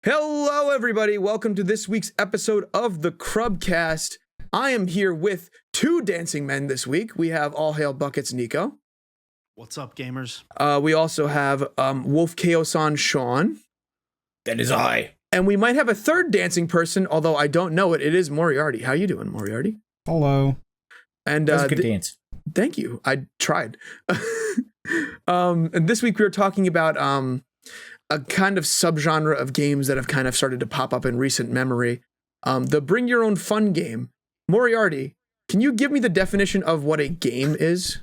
Hello, everybody. Welcome to this week's episode of the Crubcast. I am here with two dancing men this week. We have All Hail Buckets Nicco. What's up, gamers? We also have Wolf Chaos-san Sean. That is I. And we might have a third dancing person, although I don't know it. It is Moriarty. How you doing, Moriarty? Hello. And That's a good dance. Thank you. I tried. And this week we were talking about a kind of subgenre of games that have kind of started to pop up in recent memory. The Bring Your Own Fun game. Moriarty, can you give me the definition of what a game is?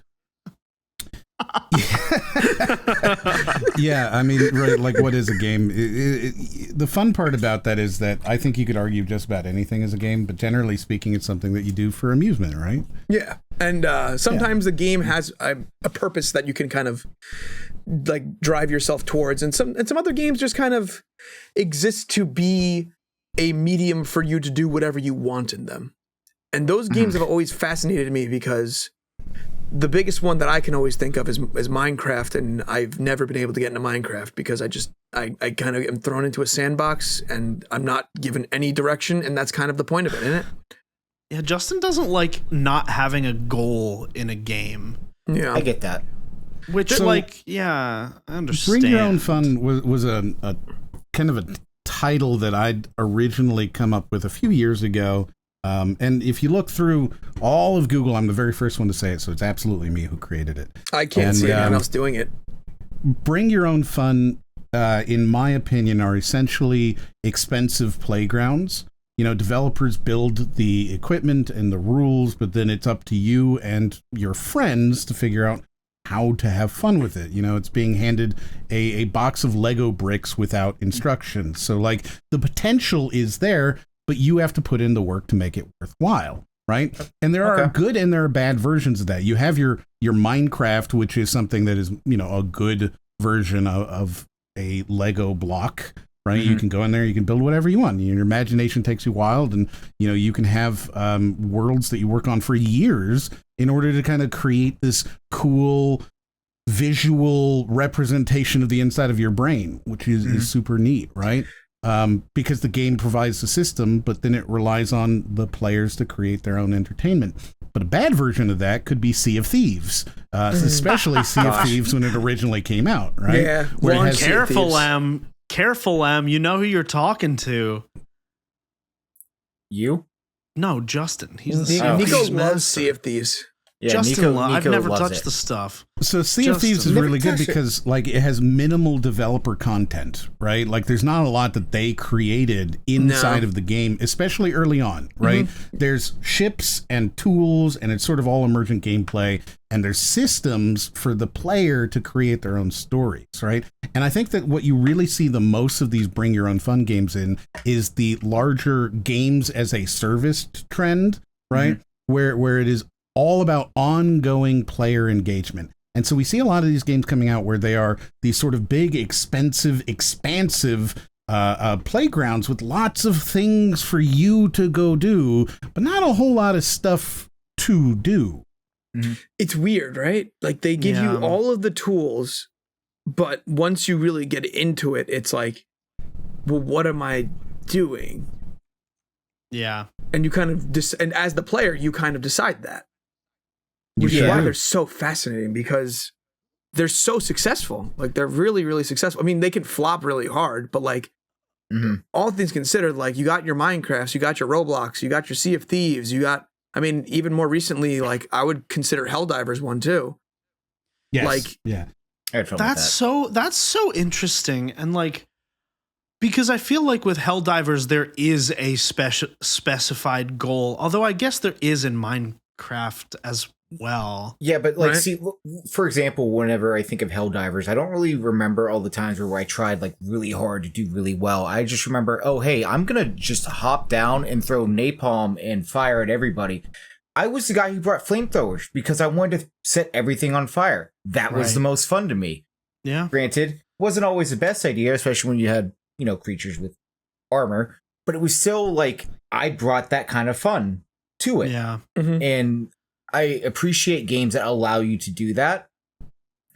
Yeah, I mean, right, like, what is a game? The fun part about that is that I think you could argue just about anything is a game, but generally speaking, it's something that you do for amusement, right? Yeah, and sometimes the game has a purpose that you can kind of like drive yourself towards, and some other games just kind of exist to be a medium for you to do whatever you want in them. And those games have always fascinated me because the biggest one that I can always think of is Minecraft, and I've never been able to get into Minecraft because I kind of am thrown into a sandbox and I'm not given any direction, and that's kind of the point of it, isn't it? Yeah, Justin doesn't like not having a goal in a game. Yeah, I get that. Which, So, I understand. Bring Your Own Fun was a kind of a title that I'd originally come up with a few years ago. And if you look through all of Google, I'm the very first one to say it, so it's absolutely me who created it. I can't see anyone else doing it. Bring Your Own Fun, in my opinion, are essentially expensive playgrounds. You know, developers build the equipment and the rules, but then it's up to you and your friends to figure out how to have fun with it. You know, it's being handed a box of Lego bricks without instructions. So, like, the potential is there, but you have to put in the work to make it worthwhile, right? And there are good and there are bad versions of that. You have your Minecraft, which is something that is, you know, a good version of a Lego block, right? Mm-hmm. You can go in there, you can build whatever you want. Your imagination takes you wild, and, you know, you can have worlds that you work on for years in order to kind of create this cool visual representation of the inside of your brain, which is super neat, right? Because the game provides the system, but then it relies on the players to create their own entertainment. But a bad version of that could be Sea of Thieves, especially Sea of Thieves when it originally came out, right? Yeah, well, careful, Lam. Careful, Lam. You know who you're talking to. You? No, Justin. He's the Nicco loves Sea of Thieves. Yeah, Justin, Nicco I've never touched it. the stuff. So Sea of Thieves is really good because, like, it has minimal developer content, right? Like, there's not a lot that they created inside of the game, especially early on, right? There's ships and tools, and it's sort of all emergent gameplay, and there's systems for the player to create their own stories, right? And I think that what you really see the most of these Bring Your Own Fun games in is the larger games as a service trend, right? Where it is all about ongoing player engagement. And so we see a lot of these games coming out where they are these sort of big, expensive, expansive playgrounds with lots of things for you to go do, but not a whole lot of stuff to do. It's weird, right? Like, they give you all of the tools, but once you really get into it, it's like, well, what am I doing? Yeah. And you kind of and as the player, you kind of decide that. Which is why they're so fascinating, because they're so successful. Like, they're really, really successful. I mean, they can flop really hard, but, like, all things considered, like, you got your Minecrafts, you got your Roblox, you got your Sea of Thieves, you got, I mean, even more recently, like, I would consider Helldivers one too. Yes. Like, yeah. That's so interesting. And, like, because I feel like with Helldivers, there is a specified goal, although I guess there is in Minecraft as well. Yeah, but, like, see, for example, whenever I think of Helldivers, I don't really remember all the times where I tried, like, really hard to do really well. I just remember, oh, hey, I'm gonna just hop down and throw napalm and fire at everybody. I was the guy who brought flamethrowers because I wanted to set everything on fire. That was the most fun to me. Yeah. Granted, wasn't always the best idea, especially when you had, you know, creatures with armor, but it was still, like, I brought that kind of fun to it. Yeah. And I appreciate games that allow you to do that.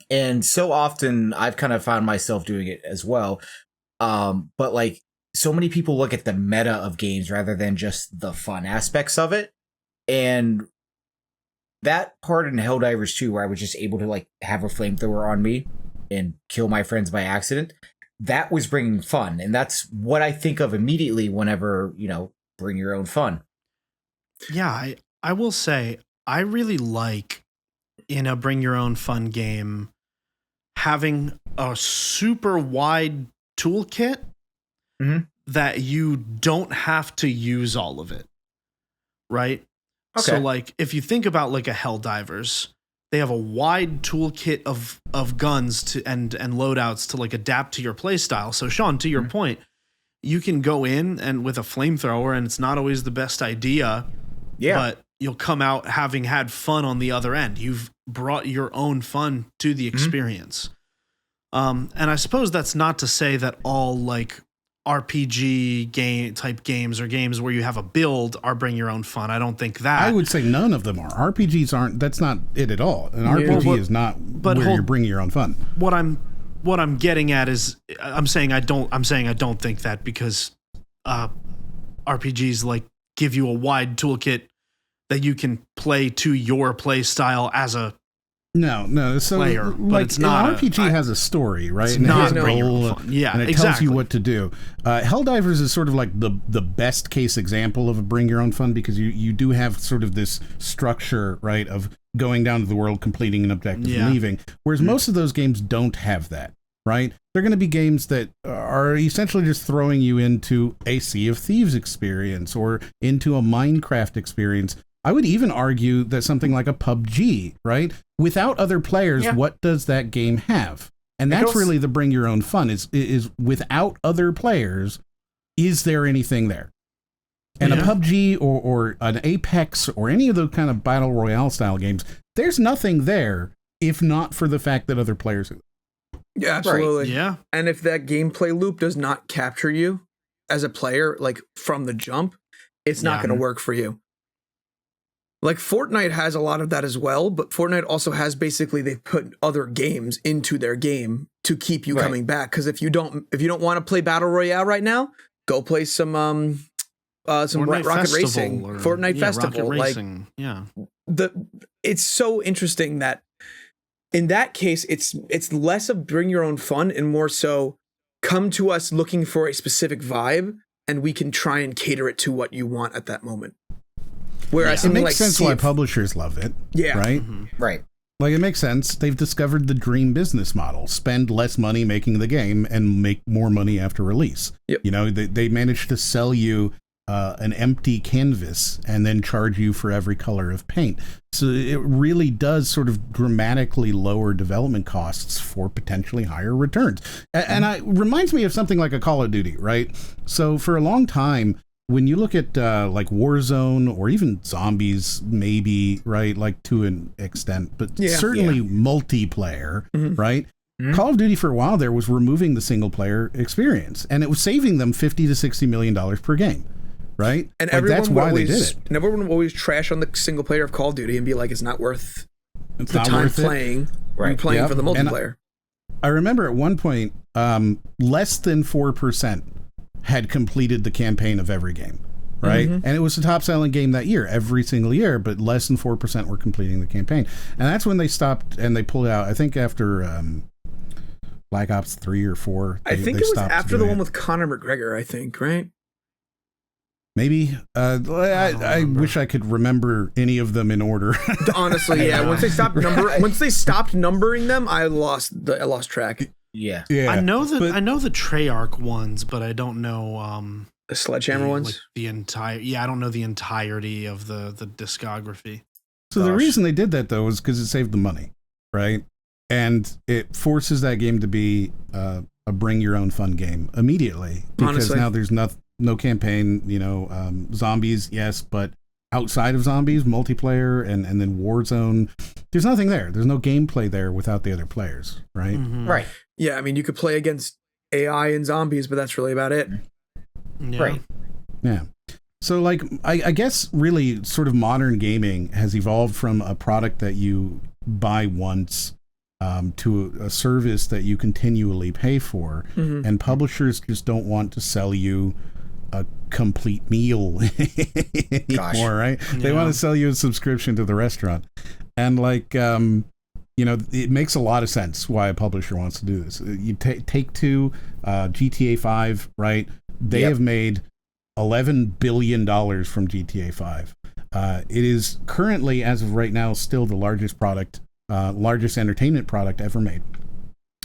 And so often I've kind of found myself doing it as well. But, like, so many people look at the meta of games rather than just the fun aspects of it. And that part in Helldivers 2, where I was just able to like have a flamethrower on me and kill my friends by accident, that was bringing fun. And that's what I think of immediately whenever, bring your own fun. Yeah, I will say I really like in a bring your own fun game having a super wide toolkit that you don't have to use all of it. Right? Okay. So like if you think about like a Helldivers, they have a wide toolkit of guns to and loadouts to like adapt to your playstyle. So Sean, to your point, you can go in and with a flamethrower, and it's not always the best idea. Yeah. But you'll come out having had fun on the other end. You've brought your own fun to the experience. And I suppose that's not to say that all like RPG type games or games where you have a build are bring your own fun. I don't think that. I would say none of them are. RPGs aren't. That's not it at all. An RPG is not where you're bringing your own fun. What I'm getting at is I'm saying I don't think that, because RPGs like give you a wide toolkit that you can play to your play style as a no. So player, but it's not an RPG has a story, right? It's and not it has a goal, yeah, and it tells you what to do. Helldivers is sort of like the best case example of a bring your own fun, because you do have sort of this structure, right, of going down to the world, completing an objective, and leaving. Whereas most of those games don't have that, right? They're going to be games that are essentially just throwing you into a Sea of Thieves experience or into a Minecraft experience. I would even argue that something like a PUBG, right? Without other players, what does that game have? And that's really the bring your own fun is without other players, is there anything there? And a PUBG or an Apex or any of those kind of battle royale style games, there's nothing there if not for the fact that other players are. Yeah, absolutely. Right. Yeah. And if that gameplay loop does not capture you as a player, like from the jump, it's not going to work for you. Like Fortnite has a lot of that as well, but Fortnite also has basically they've put other games into their game to keep you coming back. Because if you don't want to play battle royale right now, go play some Rocket Racing, Fortnite Festival. Rocket Racing. It's so interesting that in that case it's less of bring your own fun and more so come to us looking for a specific vibe, and we can try and cater it to what you want at that moment. Whereas it makes sense why publishers love it. Yeah. Right? Right. Like, it makes sense. They've discovered the dream business model. Spend less money making the game and make more money after release. Yep. You know, they managed to sell you an empty canvas and then charge you for every color of paint. So it really does sort of dramatically lower development costs for potentially higher returns. And it reminds me of something like a Call of Duty, right? So for a long time, when you look at like Warzone or even Zombies, maybe, right, like to an extent, but certainly multiplayer, right? Call of Duty for a while there was removing the single player experience, and it was saving them $50 to $60 million per game, right? And like, that's why they did it. And everyone would always trash on the single player of Call of Duty and be like, it's not worth the time playing. Right. Playing for the multiplayer. I remember at one point, less than 4% had completed the campaign of every game, right? And it was the top selling game that year, every single year, but less than 4% were completing the campaign. And that's when they stopped and they pulled out, I think after Black Ops 3 or 4. I think it was after the one with Conor McGregor, I think, right? Maybe. I wish I could remember any of them in order. Honestly, yeah. Once they stopped numbering them, I lost track. Yeah. I know the Treyarch ones, but I don't know the Sledgehammer ones. Like the entire. Yeah, I don't know the entirety of the discography. So the reason they did that though is because it saved the money, right? And it forces that game to be a bring your own fun game immediately, because now there's no campaign. You know, zombies, yes, but outside of zombies, multiplayer and then Warzone, there's nothing there. There's no gameplay there without the other players, right? Right. Yeah, I mean, you could play against AI and zombies, but that's really about it. Yeah. Right. Yeah. So, like, I guess really sort of modern gaming has evolved from a product that you buy once to a service that you continually pay for, and publishers just don't want to sell you a complete meal anymore, right? Yeah. They want to sell you a subscription to the restaurant, and like it makes a lot of sense why a publisher wants to do this. You take Two, GTA 5, right? They have made $11 billion from GTA 5. It is currently, as of right now, still the largest entertainment product ever made.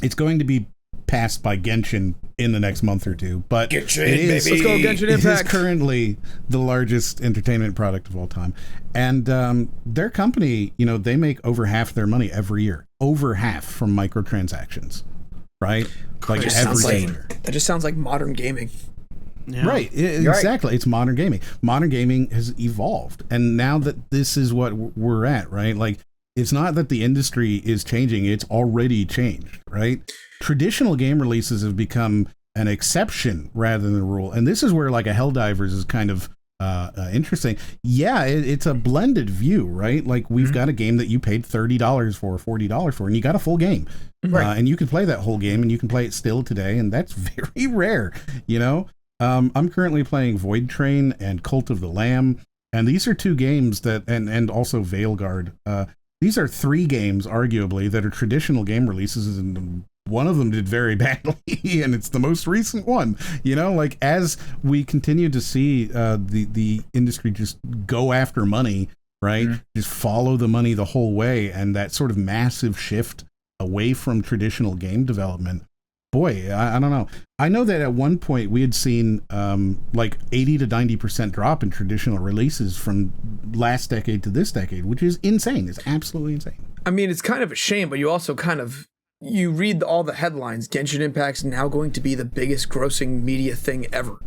It's going to be passed by Genshin in the next month or two, but Genshin, let's go Genshin Impact. It is currently the largest entertainment product of all time. And their company, they make over half their money every year. Over half from microtransactions, right? Like every year. That just sounds like modern gaming. Yeah. Right, exactly. Right. It's modern gaming. Modern gaming has evolved, and now that this is what we're at, right? Like, it's not that the industry is changing; it's already changed, right? Traditional game releases have become an exception rather than the rule, and this is where like a Helldivers is kind of interesting. Yeah, it's a blended view, right? Like we've got a game that you paid $30 for, $40 for, and you got a full game, right? And you can play that whole game, and you can play it still today, and that's very rare, I'm currently playing Void Train and Cult of the Lamb, and these are two games that, and also Veilguard. These are three games, arguably, that are traditional game releases, and one of them did very badly, and it's the most recent one. Like as we continue to see the industry just go after money, right? Just follow the money the whole way, and that sort of massive shift away from traditional game development. Boy, I don't know. I know that at one point we had seen like 80 to 90% drop in traditional releases from last decade to this decade, which is insane. It's absolutely insane. I mean, it's kind of a shame, but you also you read all the headlines. Genshin Impact's now going to be the biggest grossing media thing ever.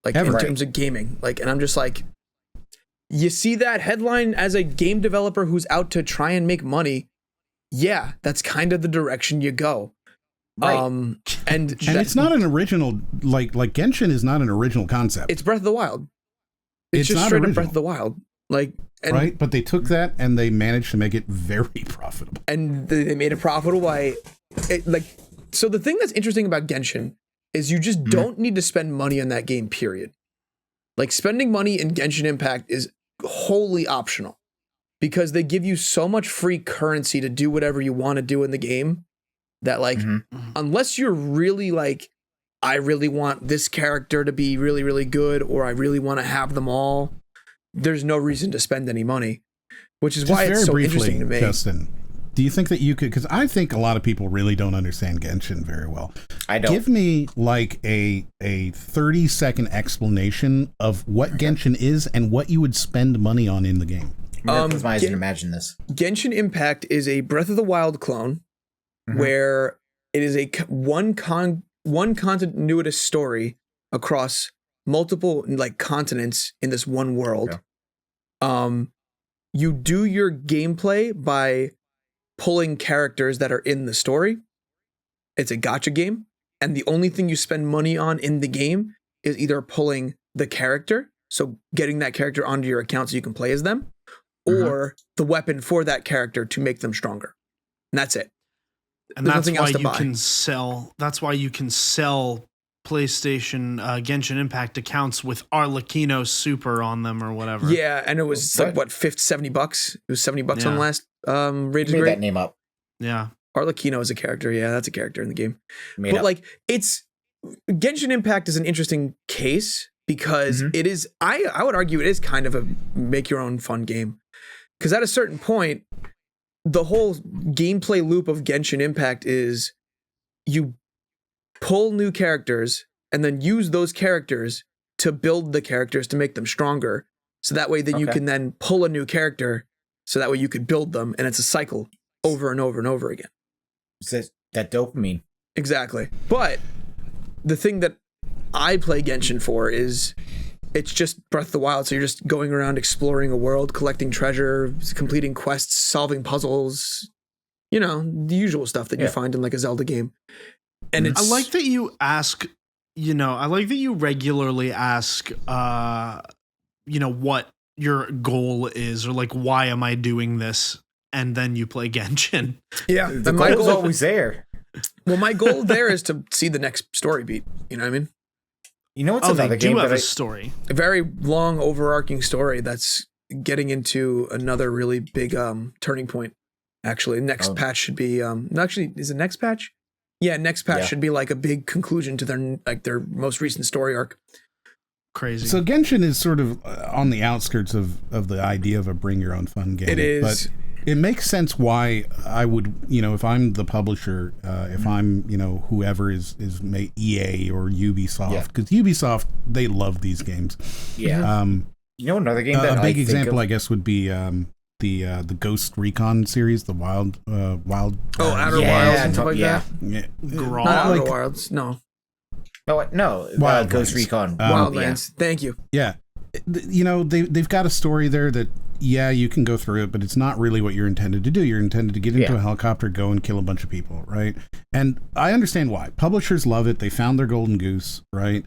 Like in terms of gaming. Like, and I'm just like, you see that headline as a game developer who's out to try and make money. Yeah, that's kind of the direction you go. Right. And it's not an original, like Genshin is not an original concept. It's Breath of the Wild. It's just straight up Breath of the Wild. Right, but they took that and they managed to make it very profitable. And they made it profitable so the thing that's interesting about Genshin is you just don't need to spend money on that game, period. Like spending money in Genshin Impact is wholly optional because they give you so much free currency to do whatever you want to do in the game. That unless you're really like, I really want this character to be really, really good, or I really want to have them all, there's no reason to spend any money, which is why it's so interesting to me. Justin, do you think that you could, because I think a lot of people really don't understand Genshin very well. I don't. Give me like a 30-second explanation of what Genshin is and what you would spend money on in the game. Close my eyes and imagine this. Genshin Impact is a Breath of the Wild clone. Where it is a one continuous story across multiple continents in this one world. Yeah. You do your gameplay by pulling characters that are in the story. It's a gacha game, and the only thing you spend money on in the game is either pulling the character, so getting that character onto your account so you can play as them, or the weapon for that character to make them stronger. And that's it. And that's why you can sell. That's why you can sell PlayStation Genshin Impact accounts with Arlecchino Super on them or whatever. Yeah, and it was $70. It was $70 on the last rated grade. Made that name up. Yeah, Arlecchino is a character. Yeah, that's a character in the game. It's Genshin Impact is an interesting case because it is. I would argue it is kind of a make your own fun game because at a certain point, the whole gameplay loop of Genshin Impact is you pull new characters and then use those characters to build the characters to make them stronger. So that way you can then pull a new character so that way you could build them. And it's a cycle over and over and over again. It's that dopamine. Exactly. But the thing that I play Genshin for is it's just Breath of the Wild, so you're just going around exploring a world, collecting treasure, completing quests, solving puzzles, the usual stuff that you find in like a Zelda game. And I like that you ask, I like that you regularly ask, what your goal is, or like, why am I doing this? and then you play Genshin. Yeah, The and my goal's goal always there. Well, my goal there is to see the next story beat. You know what I mean? You know what's Oh, another they do game have that a story. A very long, overarching story that's getting into another really big turning point. Actually, next patch should be actually, is it next patch? Yeah, next patch should be like a big conclusion to their most recent story arc. Crazy. So Genshin is sort of on the outskirts of the idea of a bring your own fun game. It is. But it makes sense why I would, if I'm the publisher, if I'm, whoever is EA or Ubisoft, because Ubisoft, they love these games. Yeah. Another game that a big I example, think I guess, would be the Ghost Recon series, the Wild. Outer Wilds and stuff like that. Yeah. Not Outer Wilds. No. Wild Ghost Recon. Wildlands. Thank you. Yeah. They've got a story there that, you can go through it, but it's not really what you're intended to do. You're intended to get into a helicopter, go and kill a bunch of people, right? And I understand why. Publishers love it. They found their golden goose, right?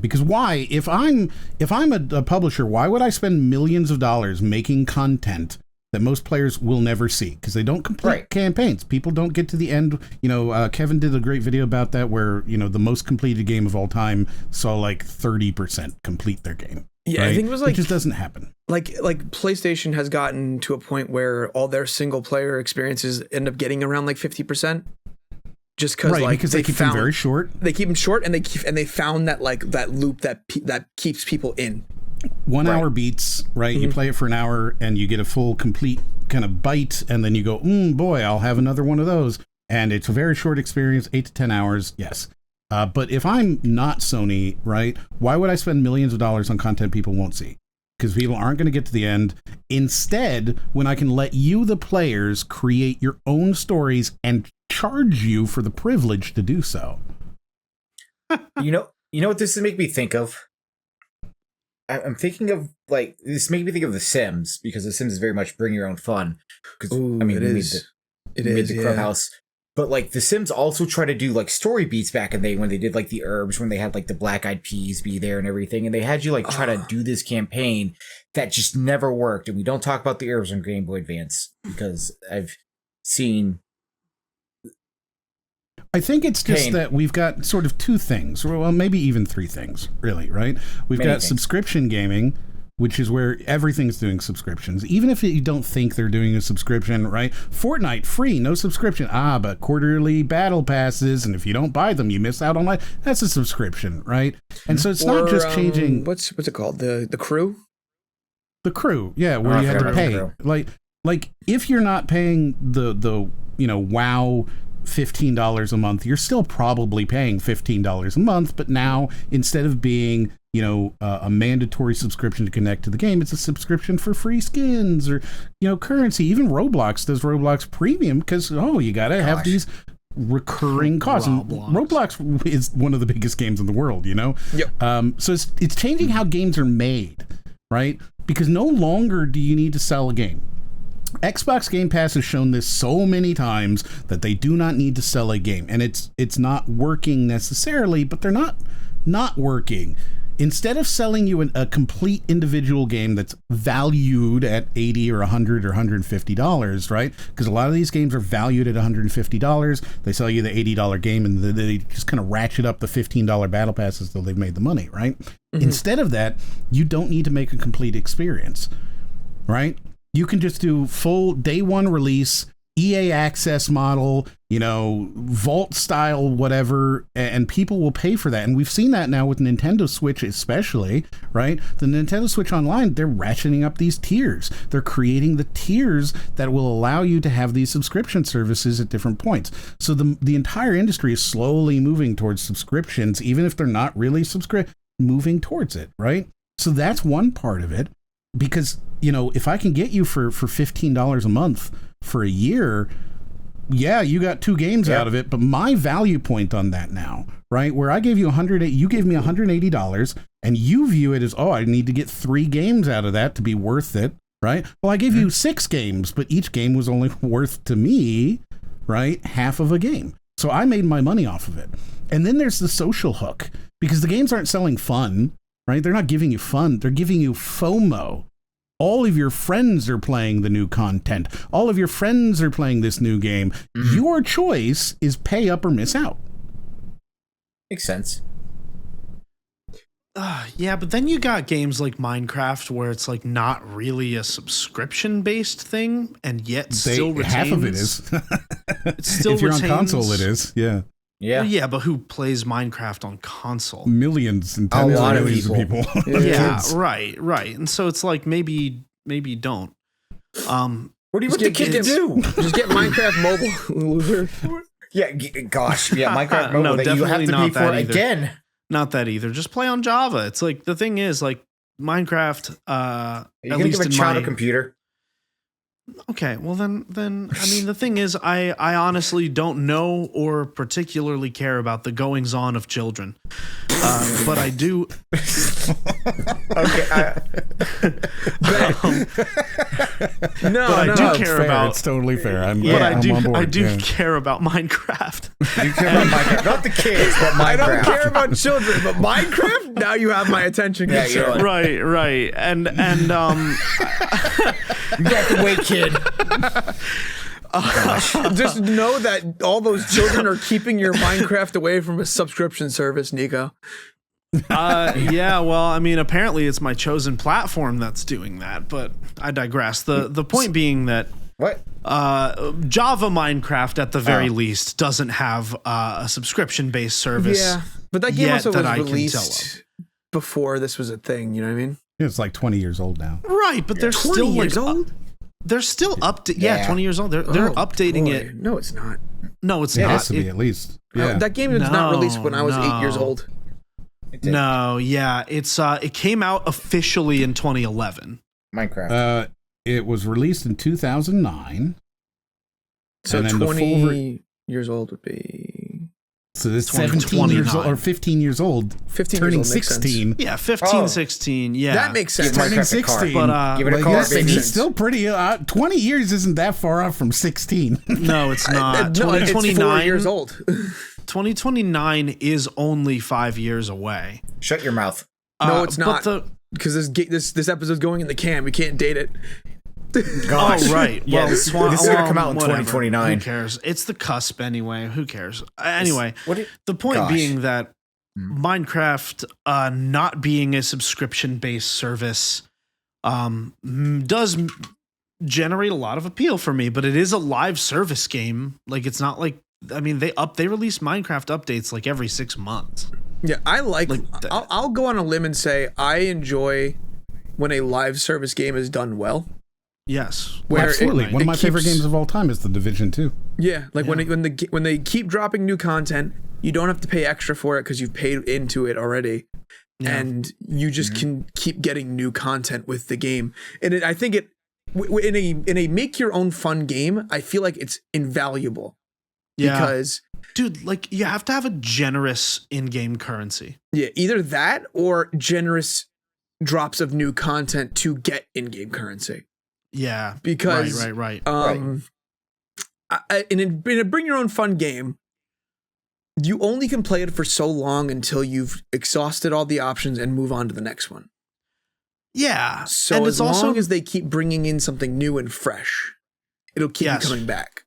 Because why? If I'm a publisher, why would I spend millions of dollars making content that most players will never see? Because they don't complete campaigns. People don't get to the end. Kevin did a great video about that where, the most completed game of all time saw like 30% complete their game. Yeah, right? I think it was like... It just doesn't happen. Like PlayStation has gotten to a point where all their single player experiences end up getting around like 50%. Just because because they keep them very short. They keep them short, and they found that that loop that keeps people in. 1 hour beats, right? You play it for an hour, and you get a full, complete kind of bite, and then you go, boy, I'll have another one of those. And it's a very short experience, 8 to 10 hours, yes. But if I'm not Sony, right, why would I spend millions of dollars on content people won't see? Because people aren't going to get to the end. Instead, when I can let you, the players, create your own stories and charge you for the privilege to do so. You know what this make me think of? I'm thinking of this made me think of The Sims, because The Sims is very much bring your own fun. Because it made the Crub house. But The Sims also try to do story beats back in the day when they did the herbs, when they had the black eyed peas be there and everything, and they had you try to do this campaign that just never worked. And we don't talk about the herbs on Game Boy Advance because I've seen. I think it's just that we've got sort of two things, well, maybe even three things, really, right? We've got subscription gaming, which is where everything's doing subscriptions. Even if you don't think they're doing a subscription, right? Fortnite, free, no subscription. But quarterly battle passes, and if you don't buy them, you miss out on life. That's a subscription, right? And so it's not just changing... What's it called? The Crew? The Crew, yeah, where you have to pay. Like if you're not paying the WoW $15 a month, you're still probably paying $15 a month, but now instead of being a mandatory subscription to connect to the game, it's a subscription for free skins or currency. Even Roblox does Roblox Premium because you gotta have these recurring costs. Roblox is one of the biggest games in the world, Yep. So it's changing how games are made, right? Because no longer do you need to sell a game. Xbox Game Pass has shown this so many times that they do not need to sell a game, and it's not working necessarily, but they're not working. Instead of selling you a complete individual game that's valued at $80 or $100 or $150, right? Because a lot of these games are valued at $150. They sell you the $80 game, and they just kind of ratchet up the $15 battle passes till they've made the money, right? Mm-hmm. Instead of that, you don't need to make a complete experience, right? You can just do full day one release, EA access model, Vault style, whatever, and people will pay for that. And we've seen that now with Nintendo Switch especially, right? The Nintendo Switch Online, they're ratcheting up these tiers. They're creating the tiers that will allow you to have these subscription services at different points. So the entire industry is slowly moving towards subscriptions, even if they're not really moving towards it, right? So that's one part of it. Because, if I can get you for $15 a month for a year, you got 2 games out of it, but my value point on that now, right? Where I gave you you gave me $180, and you view it as, I need to get 3 games out of that to be worth it, right? Well, I gave you 6 games, but each game was only worth to me, right, half of a game. So I made my money off of it. And then there's the social hook, because the games aren't selling fun. Right? They're not giving you fun. They're giving you FOMO. all of your friends are playing the new content. All of your friends are playing this new game. Your choice is pay up or miss out. Makes sense. Yeah, but then you got games like Minecraft where it's like not really a subscription-based thing, and yet still retains. Half of it is. It still if you're retains, on console, it is. Yeah. Yeah. Well, yeah, but who plays Minecraft on console? Millions and tens of millions of people. Yeah, right. And so it's like maybe don't. What do you want the kid to do? Just get Minecraft mobile, loser. Yeah, gosh. Yeah, Minecraft mobile No, that you have to definitely pay not that for either. again. Not that either. Just play on Java. It's like the thing is like Minecraft. Are you At gonna least give a in child my a computer? Okay, well then I mean the thing is I honestly don't know or particularly care about the goings on of children, but I do. Okay. No, But I no, do it's care fair. about. It's totally fair. I'm But I'm on board. I do yeah. care about Minecraft. You care about Minecraft, not the kids, but Minecraft. I don't care about children, but Minecraft. Now you have my attention. Yeah, you're concern. right, and You got to wait, kid. Just know that all those children are keeping your Minecraft away from a subscription service, Nicco. yeah, well, I mean, apparently it's my chosen platform that's doing that, but I digress. The point being that What? Java Minecraft at the very least doesn't have a subscription based service. Yeah, but that game yet also that was I can tell released before this was a thing. You know what I mean? It's like 20 years old now. Right, but they're 20 still years like, old. They're still Yeah. 20 years old. They're updating boy. it. No, it's not. No, it's It not. has to be It- at least. No, Yeah. that game was not released when I was 8 years no. old. No, yeah, it came out officially in 2011. Minecraft. It was released in 2009. So And then the full 20 years old would be So this 17 years old or 15 years old, 15 turning years old makes sense. 16. Yeah, 15, Oh. 16. Yeah, That makes sense. Give Minecraft Turning a car. 16. But Give it a Like, car, yes, makes he's sense. still pretty. 20 years isn't that far off from 16. no, it's not. No, it's 4 2029 years old. 2029 is only 5 years away. Shut your mouth. No, it's but not. Because this episode's going in the can. We can't date it. Gosh. Oh, right. Yeah, Well, this is gonna come out in whatever. 2029. Who cares? It's the cusp anyway. Who cares? Anyway, What? the point Gosh. being that Minecraft not being a subscription-based service does generate a lot of appeal for me, but it is a live service game. Like, it's not like, I mean, they release Minecraft updates like every 6 months. Yeah, I like that. I'll go on a limb and say I enjoy when a live service game is done well. Yes. Where Absolutely. One of my favorite keeps- games of all time is The Division 2. Yeah, like when they keep dropping new content, you don't have to pay extra for it because you've paid into it already, and you just can keep getting new content with the game. And I think in a make your own fun game, I feel like it's invaluable. Yeah. Because Dude, like, you have to have a generous in-game currency. yeah, either that or generous drops of new content to get in-game currency. Yeah. Because Right. in a bring your own fun game, you only can play it for so long until you've exhausted all the options and move on to the next one. Yeah. So and as it's also long as they keep bringing in something new and fresh, it'll keep Yes. you coming back.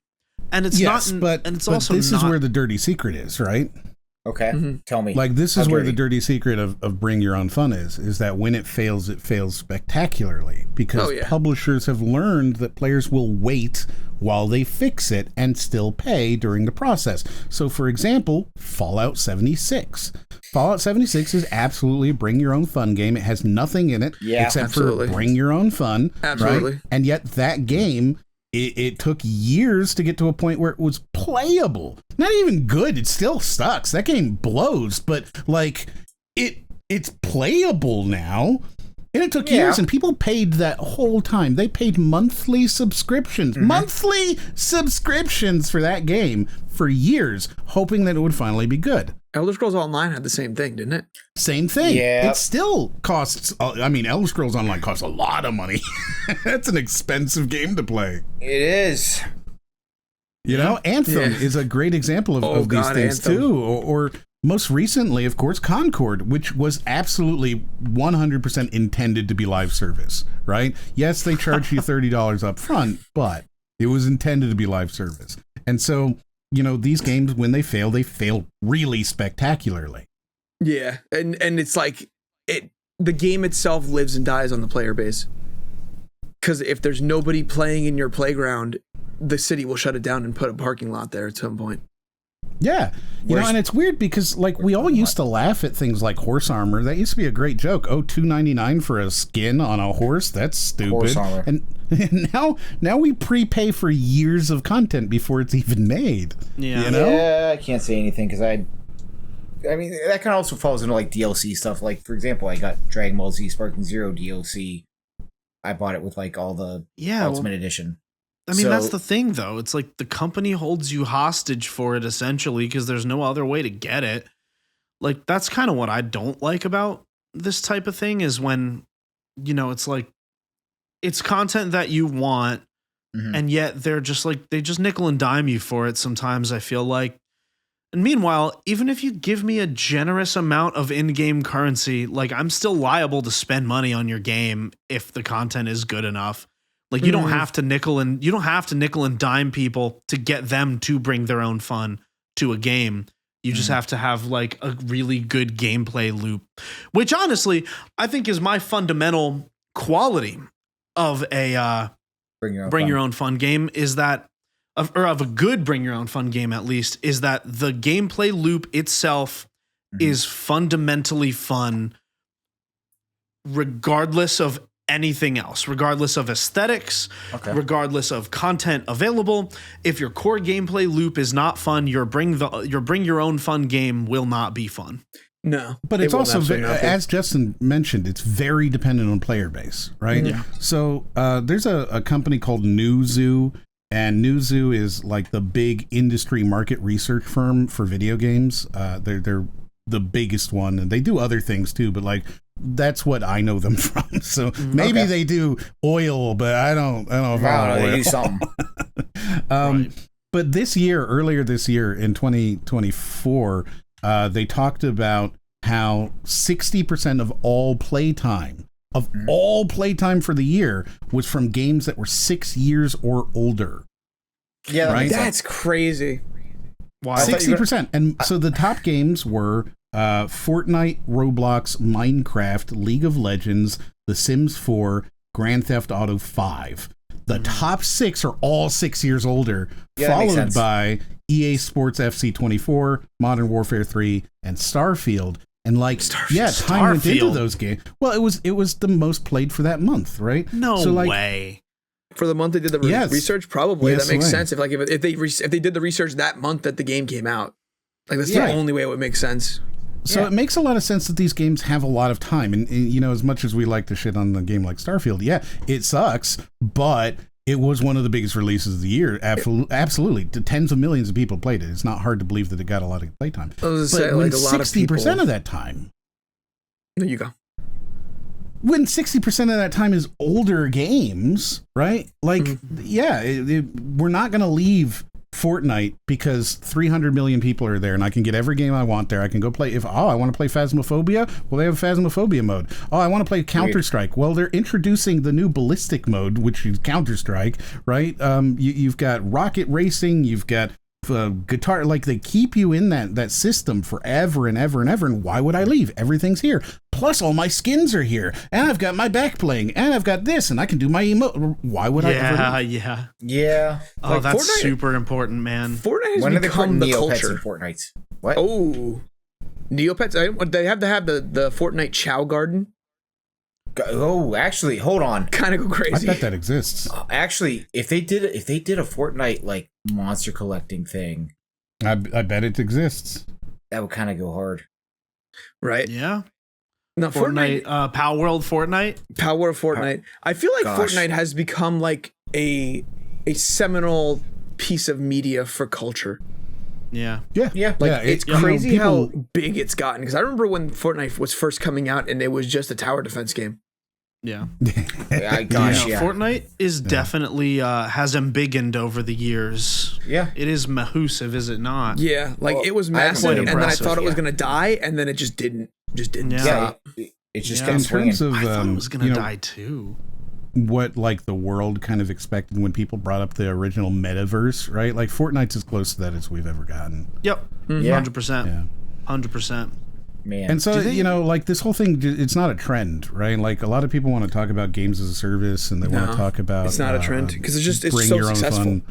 and it's Yes, not but also this not, is where the dirty secret is, right? Okay. Tell me. Like, this How is where dirty? the dirty secret of Bring Your Own Fun is that when it fails spectacularly, because Oh, yeah. publishers have learned that players will wait while they fix it and still pay during the process. So, for example, Fallout 76. Fallout 76 is absolutely a Bring Your Own Fun game. It has nothing in it except absolutely. for Bring Your Own Fun. Absolutely. Right? And yet that game, it took years to get to a point where it was playable. Not even good. It still sucks. That game blows, but like it's playable now. And it took years, and people paid that whole time. They paid monthly subscriptions. Monthly subscriptions for that game for years, hoping that it would finally be good. Elder Scrolls Online had the same thing, didn't it? Same thing. Yeah. It still costs, I mean, Elder Scrolls Online costs a lot of money. That's an expensive game to play. It is. You know, Anthem Yeah. is a great example of these God, things Anthem. too. Or most recently, of course, Concord, which was absolutely 100% intended to be live service, right? Yes, they charge you $30 up front, but it was intended to be live service. And so, these games, when they fail really spectacularly. Yeah, and it's like the game itself lives and dies on the player base. Because if there's nobody playing in your playground, the city will shut it down and put a parking lot there at some point. Yeah. And it's weird because we all used to laugh at things like horse armor. That used to be a great joke. Oh, $2.99 for a skin on a horse? That's stupid. Horse armor. And now we prepay for years of content before it's even made. Yeah. Yeah, I can't say anything because I mean, that kind of also falls into like DLC stuff. Like, for example, I got Dragon Ball Z Sparking Zero DLC. I bought it with like all the Ultimate Edition. I mean, that's the thing, though. It's like the company holds you hostage for it, essentially, because there's no other way to get it. Like, that's kind of what I don't like about this type of thing is when, it's like, it's content that you want, and yet they're just like, they just nickel and dime you for it sometimes, I feel like. And meanwhile, even if you give me a generous amount of in-game currency, like, I'm still liable to spend money on your game if the content is good enough. Like, you don't have to nickel and dime people to get them to bring their own fun to a game. You just have to have like a really good gameplay loop, which honestly I think is my fundamental quality of a bring your own fun game is that of a good bring your own fun game, at least, is that the gameplay loop itself is fundamentally fun regardless of anything else, regardless of aesthetics, regardless of content available. If your core gameplay loop is not fun, your bring your own fun game will not be fun. No, but it's also as Justin mentioned, it's very dependent on player base, right? Yeah. So there's a company called Newzoo, and Newzoo is like the big industry market research firm for video games. They're the biggest one, and they do other things too, but like that's what I know them from. So maybe they do oil, but I don't know if they do something. But earlier this year in 2024, they talked about how 60% of all playtime for the year was from games that were 6 years or older. Yeah, right? That's crazy. Wow. 60%. And so the top games were Fortnite, Roblox, Minecraft, League of Legends, The Sims 4, Grand Theft Auto 5. The top 6 are all 6 years older, followed by EA Sports FC 24, Modern Warfare 3, and Starfield. And like, time went into those games. Well, it was the most played for that month, right? No way. For the month they did the research, probably that makes sense. If they did the research that month that the game came out, like that's the only way it would make sense. So it makes a lot of sense that these games have a lot of time. And as much as we like to shit on the game like Starfield, it sucks, but it was one of the biggest releases of the year. Absolutely. Tens of millions of people played it. It's not hard to believe that it got a lot of playtime. I was going to say, like a lot of people... 60% of that time... There you go. When 60% of that time is older games, right? Like, we're not going to leave Fortnite because 300 million people are there and I can get every game I want there. I can go play I want to play Phasmophobia. Well, they have Phasmophobia mode. Oh, I want to play Counter-Strike. Well, they're introducing the new ballistic mode, which is Counter-Strike, right? You've got rocket racing. You've got guitar. Like, they keep you in that system forever and ever and ever. And why would I leave? Everything's here. Plus, all my skins are here. And I've got my back bling. And I've got this. And I can do my emote. Why would I ever leave? Yeah. Oh, like, that's Fortnite, super important, man. Fortnite has become the culture. In Fortnite? What? Oh. Neopets? They have to have the Fortnite Chow Garden. Oh, actually, hold on. Kind of go crazy. I bet that exists. Actually, if they did a Fortnite like monster collecting thing, I bet it exists. That would kind of go hard, right? Yeah. No, Fortnite, Power World Fortnite. Power World Fortnite. I feel like Fortnite has become like a seminal piece of media for culture. Yeah. It's crazy how big it's gotten. Because I remember when Fortnite was first coming out, and it was just a tower defense game. Yeah. Gosh, yeah. Fortnite is definitely has embiggened over the years. Yeah. It is massive, is it not? Yeah, like Well, it was I haven't massive, played and then I impressive, thought it was yeah. gonna die, and then it just didn't Yeah. stop. It just Yeah. kept In swinging. terms of I thought it was gonna you know, die too. what like the world kind of expected when people brought up the original metaverse, right? Like Fortnite's as close to that as we've ever gotten. Yep. Yeah. 100%. Yeah. 100%. Man. And so, Do they- you know, like this whole thing, it's not a trend, right? Like a lot of people want to talk about games as a service and they want No, to talk about. it's not a trend, 'cause it's bring so your own successful. fun.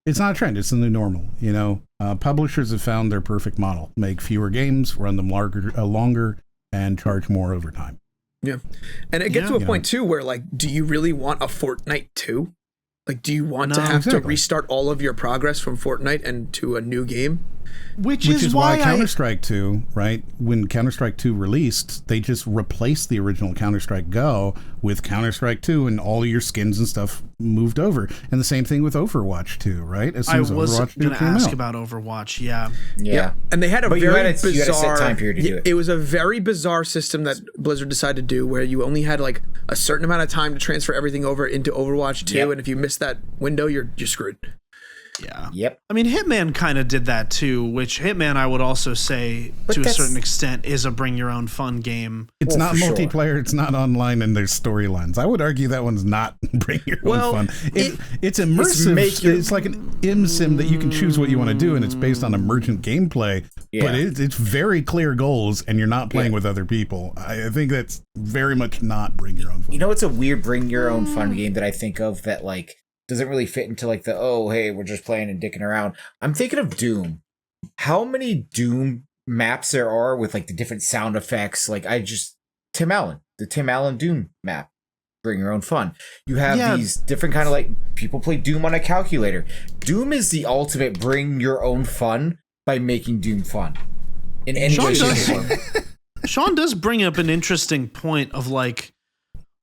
It's not a trend. It's the new normal. You know, publishers have found their perfect model: make fewer games, run them longer, and charge more over time. Yeah, and it gets to a You point too where like, do you really want a Fortnite 2? Like, do you want to No. have to Exactly. restart all of your progress from Fortnite and to a new game? Which Which is why I Counter-Strike 2, right? When Counter-Strike 2 released, they just replaced the original Counter-Strike Go with Counter-Strike 2 and all your skins and stuff moved over. And the same thing with Overwatch 2, right? As soon I as was Overwatch 2 going to came ask out. about Overwatch. Yeah. Yeah. And they had a But you very had a- you had a bizarre set time period to do it. It was a very bizarre system that Blizzard decided to do, where you only had like a certain amount of time to transfer everything over into Overwatch 2, Yep. and if you missed that window, you're screwed. Yeah. Yep. I mean, Hitman kind of did that too, which Hitman, I would also say, But to a that's- certain extent, is a bring your own fun game. It's Well, not for sure. multiplayer, it's not online, and there's storylines. I would argue that one's not bring your Well, own fun. It's immersive. make It's, your- like an sim that you can choose what you want to do, and it's based on emergent gameplay. Yeah. But it's very clear goals, and you're not playing Yeah. with other people. I think that's very much not bring your own fun. You know, it's a weird bring your own fun game that I think of that like doesn't really fit into like the, oh, hey, we're just playing and dicking around. I'm thinking of Doom. How many Doom maps there are with like the different sound effects? Like Tim Allen, the Tim Allen Doom map. Bring your own fun. You have these different kind of like people play Doom on a calculator. Doom is the ultimate bring your own fun by making Doom fun. In any way, shape, or form. Sean does bring up an interesting point of like,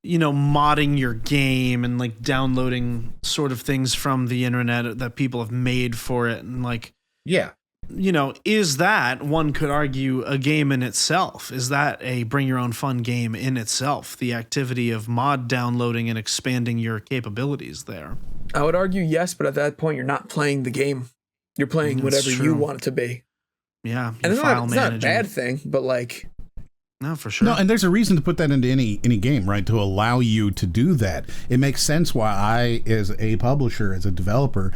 you know, modding your game and like downloading sort of things from the internet that people have made for it. And like, Yeah. you know, is that, one could argue, a game in itself? Is that a bring your own fun game in itself? The activity of mod downloading and expanding your capabilities there. I would argue yes, but at that point, you're not playing the game. You're playing That's whatever true. you want it to be. Yeah. And it's file not a managing. bad thing, but like, No, for sure. No, and there's a reason to put that into any game, right? To allow you to do that. It makes sense why I, as a publisher, as a developer,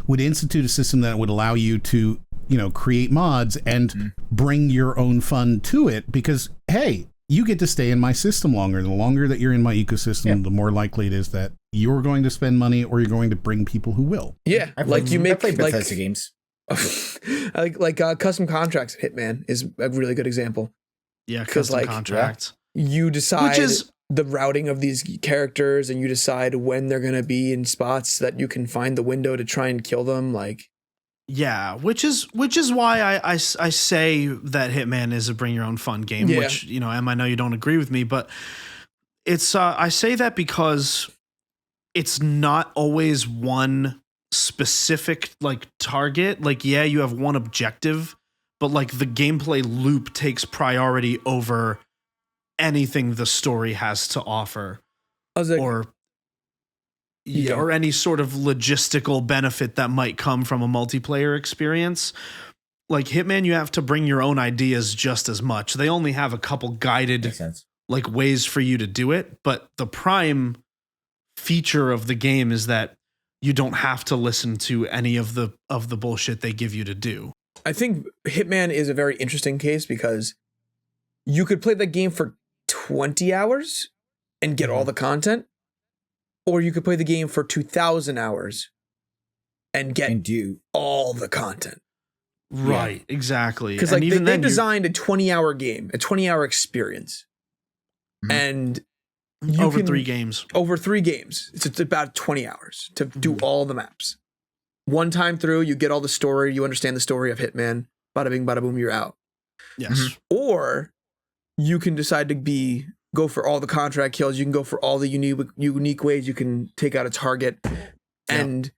would institute a system that would allow you to, you know, create mods and bring your own fun to it, because hey, you get to stay in my system longer. The longer that you're in my ecosystem, the more likely it is that you're going to spend money or you're going to bring people who will. yeah, I like you make played like Bethesda games. custom contracts. Hitman is a really good example. yeah, 'cause, custom like, contracts. You decide Which is- the routing of these characters, and you decide when they're gonna be in spots that you can find the window to try and kill them. Like, Yeah, which is why I say that Hitman is a bring your own fun game. Yeah. Which, you know, Em, I know you don't agree with me, but it's I say that because it's not always one specific like target. Like, yeah, you have one objective, but like the gameplay loop takes priority over anything the story has to offer, I was like, or Yeah. or any sort of logistical benefit that might come from a multiplayer experience. Like Hitman, you have to bring your own ideas just as much. They only have a couple guided Makes sense. like ways for you to do it, but the prime feature of the game is that you don't have to listen to any of the bullshit they give you to do. I think Hitman is a very interesting case because you could play that game for 20 hours and get all the content, or you could play the game for 2,000 hours and get And do all the content. Right, exactly. Because And like even they then, you- designed a 20-hour game, a 20-hour experience, Mhm. and you over can- 3 games. Over 3 games. It's about 20 hours to do all the maps. One time through, you get all the story, you understand the story of Hitman, bada bing, bada boom, you're out. Yes. Or you can decide to go for all the contract kills. You can go for all the unique ways you can take out a target, and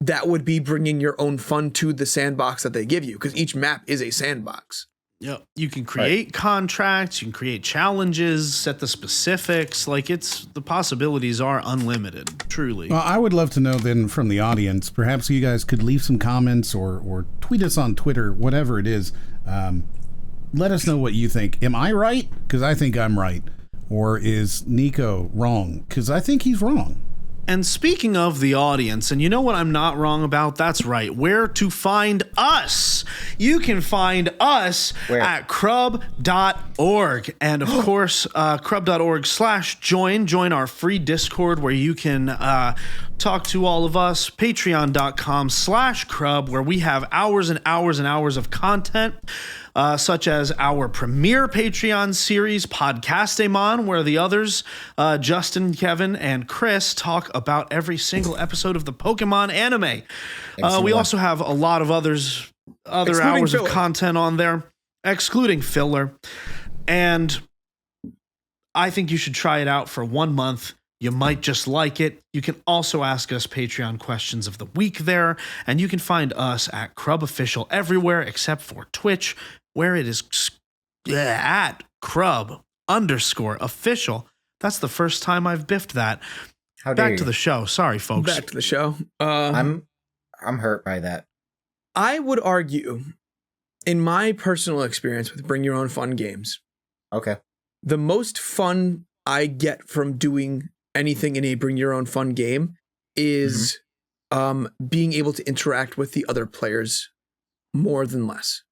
that would be bringing your own fun to the sandbox that they give you, because each map is a sandbox. Yep. You can create contracts, you can create challenges, set the specifics. Like the possibilities are unlimited, truly. Well, I would love to know then from the audience, perhaps you guys could leave some comments or tweet us on Twitter, whatever it is. Let us know what you think. Am I right? Because I think I'm right. Or is Nicco wrong? Because I think he's wrong. And speaking of the audience, and you know what I'm not wrong about? That's right. Where to find us? You can find us at crub.org. And of course, crub.org/join. Join our free Discord where you can talk to all of us. Patreon.com/crub, where we have hours and hours and hours of content. Such as our premiere Patreon series, Podcastemon, where the others, Justin, Kevin, and Chris, talk about every single episode of the Pokemon anime. We also have a lot of other hours of content on there, excluding filler. And I think you should try it out for 1 month. You might just like it. You can also ask us Patreon questions of the week there, and you can find us at Crub Official everywhere except for Twitch, where it is at Crub_official. That's the first time I've biffed that. Back to the show. Sorry, folks. Back to the show. I'm hurt by that. I would argue, in my personal experience with Bring Your Own Fun games, Okay. the most fun I get from doing anything in a Bring Your Own Fun game is being able to interact with the other players more than less.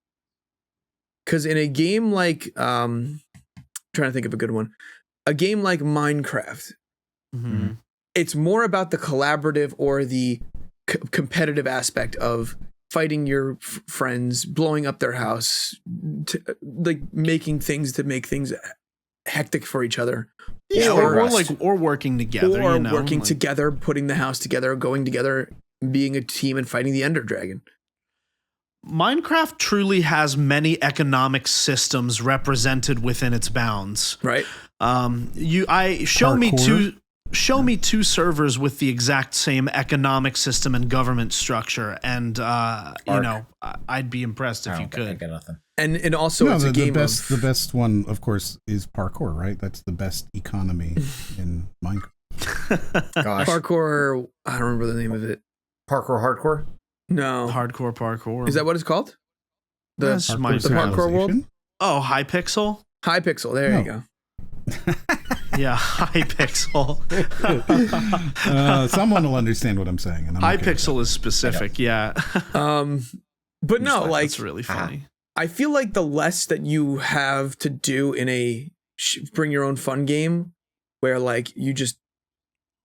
Because in a game like, trying to think of a good one, a game like Minecraft, it's more about the collaborative or the competitive aspect of fighting your friends, blowing up their house, like making things to make things hectic for each other. Yeah, or working together. Or working together, putting the house together, going together, being a team and fighting the Ender Dragon. Minecraft truly has many economic systems represented within its bounds. Right. Show me two servers with the exact same economic system and government structure, and I'd be impressed if you could. I got nothing. And also it's a game the best one, of course, is parkour, right? That's the best economy in Minecraft. Gosh. Parkour, I don't remember the name of it. Parkour hardcore? No. Hardcore parkour. Is that what it's called? The parkour world? Oh, Hypixel? Hypixel, there you go. Yeah, Hypixel. Someone will understand what I'm saying. And Hypixel is specific, yeah. But no, like, it's really funny. I feel like the less that you have to do in a Bring Your Own Fun game, where like you just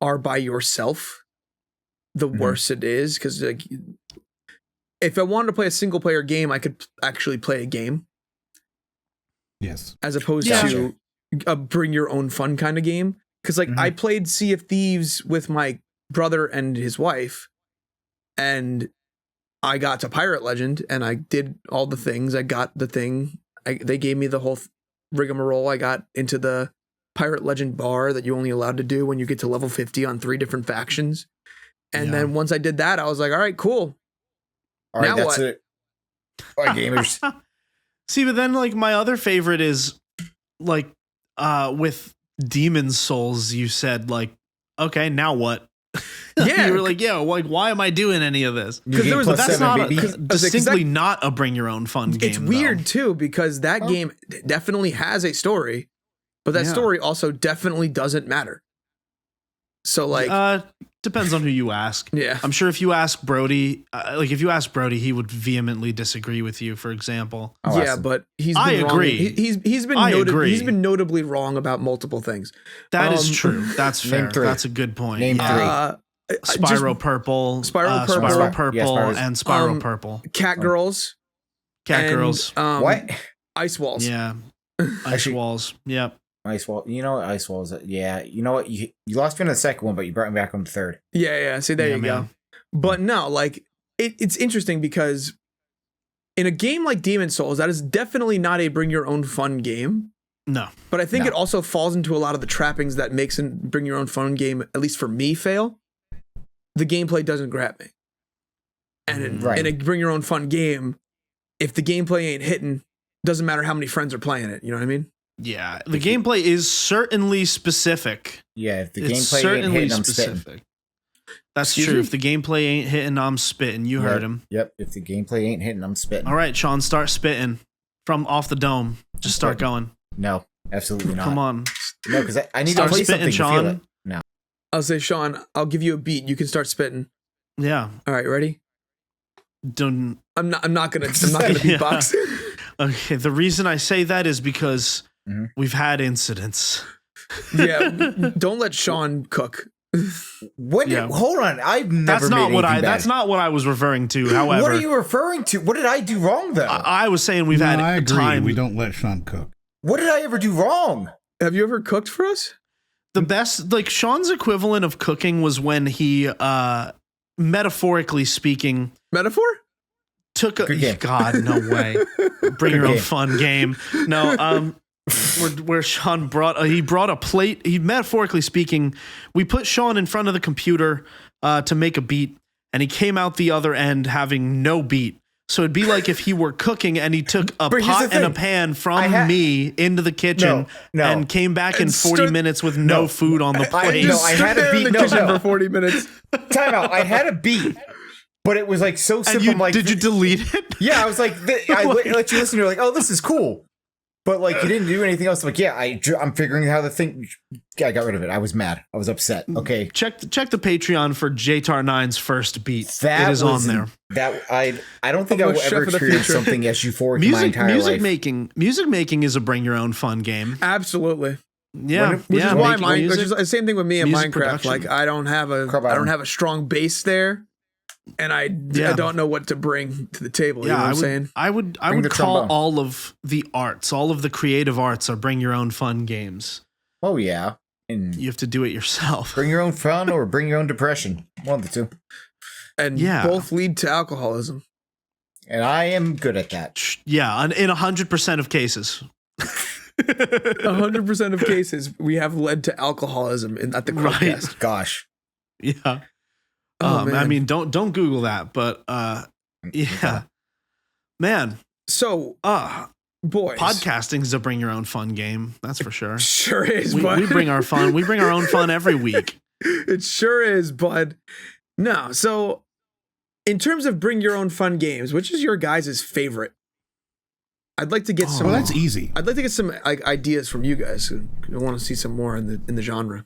are by yourself, the worse it is. Because like, if I wanted to play a single player game, I could actually play a game. Yes. As opposed to a Bring Your Own Fun kind of game. Because like I played Sea of Thieves with my brother and his wife, and I got to Pirate Legend, and I did all the things. I got the thing. They gave me the whole rigmarole. I got into the Pirate Legend bar that you're only allowed to do when you get to level 50 on 3 different factions. And then once I did that, I was like, all right, cool. All right, now that's what? it. All right, gamers. See, but then like my other favorite is like with Demon Souls, you said like, okay, now what? Yeah. You were like, like, why am I doing any of this? Because that's distinctly not a Bring Your Own Fun game. It's weird too, because that game definitely has a story, but that story also definitely doesn't matter. So like, depends on who you ask. Yeah, I'm sure if you ask Brody, he would vehemently disagree with you. For example, but he's been wrong. Agree. He's been notably wrong about multiple things. That is true. That's fair. Name 3. That's a good point. Name 3. Spyro Purple, and Spyro Purple, Cat Girls, what? Ice Walls. Yeah, Ice Walls. Yep. Ice Wall. You know what Ice Walls? Yeah. You know what? You lost me on the second one, but you brought me back on the third. Yeah. See, there you go. But no, like it's interesting because in a game like Demon Souls, that is definitely not a Bring Your Own Fun game. No. But I think it also falls into a lot of the trappings that makes a Bring Your Own Fun game, at least for me, fail. The gameplay doesn't grab me. And in a Bring Your Own Fun game, if the gameplay ain't hitting, doesn't matter how many friends are playing it. You know what I mean? Yeah, the gameplay is certainly specific. Yeah, if the It's gameplay ain't certainly hitting, I'm spitting. specific. That's Excuse true. me? If the gameplay ain't hitting, I'm spitting. You heard him. Yep, if the gameplay ain't hitting, I'm spitting. All right, Sean, start spitting from off the dome. Just start going. No, absolutely not. Come on. No, because I need Start to play spitting, something to feel Sean. it. No. I'll say, Sean, I'll give you a beat. You can start spitting. Yeah. All right, ready? Don't. I'm not gonna beatbox. Okay. The reason I say that is because Mhm. we've had incidents. Yeah, don't let Sean cook. What? Yeah. Hold on, I've never. That's not made what anything That's bad. not what I was referring to. However, What are you referring to? What did I do wrong though? I was saying we've No, had I agree. time. We don't let Sean cook. What did I ever do wrong? Have you ever cooked for us? The best, like Sean's equivalent of cooking was when he, metaphorically speaking, Metaphor? took a Good game. God, no way. Bring your own game. fun game. No, where Sean brought a plate. He metaphorically speaking, we put Sean in front of the computer to make a beat, and he came out the other end having no beat. So it'd be like if he were cooking and he took a But here's pot the and a thing. pan from me into the kitchen No. and came back in And 40 stood- minutes with no food on the plate. No, I had a Stood there in beat. the No, kitchen no. for 40 minutes. Time out. I had a beat, but it was like so And simple. I'm like, did you delete it? Yeah, I was like, I let you listen. You're like, oh, this is cool, but like you didn't do anything else. I'm like, yeah, I'm figuring out how the thing. Yeah, I got rid of it. I was mad. I was upset. Okay, Check the Patreon for JTAR9's first beat. that it is was on there. That I don't think I I'm a will chef ever of the experience future. something as euphoric in my entire life. Music making is a bring your own fun game. Absolutely. Yeah, Which yeah. is why making which music. is the same thing with me in music Minecraft. production. Like I don't have a strong base there, and I don't know what to bring to the table. You know what I'm saying? I would Bring the call trombone. all of the arts, all of the creative arts are bring your own fun games. Oh yeah, and You have to do it yourself. bring your own fun or bring your own depression. One of the two. And Yeah. both lead to alcoholism. And I am good at that. Yeah, in 100% of cases. 100% of cases, we have led to alcoholism at the Right. Crubcast. Gosh. Yeah. Oh, I man. mean, don't Google that, but yeah. Man, So, boys, podcasting is a bring your own fun game. That's for sure. sure is, We bud. bring our fun. We bring our own fun every week. It sure is, bud. No, so in terms of bring your own fun games, which is your guys' favorite? I'd like to get some. Well, that's easy. I'd like to get some ideas from you guys. I want to see some more in the genre.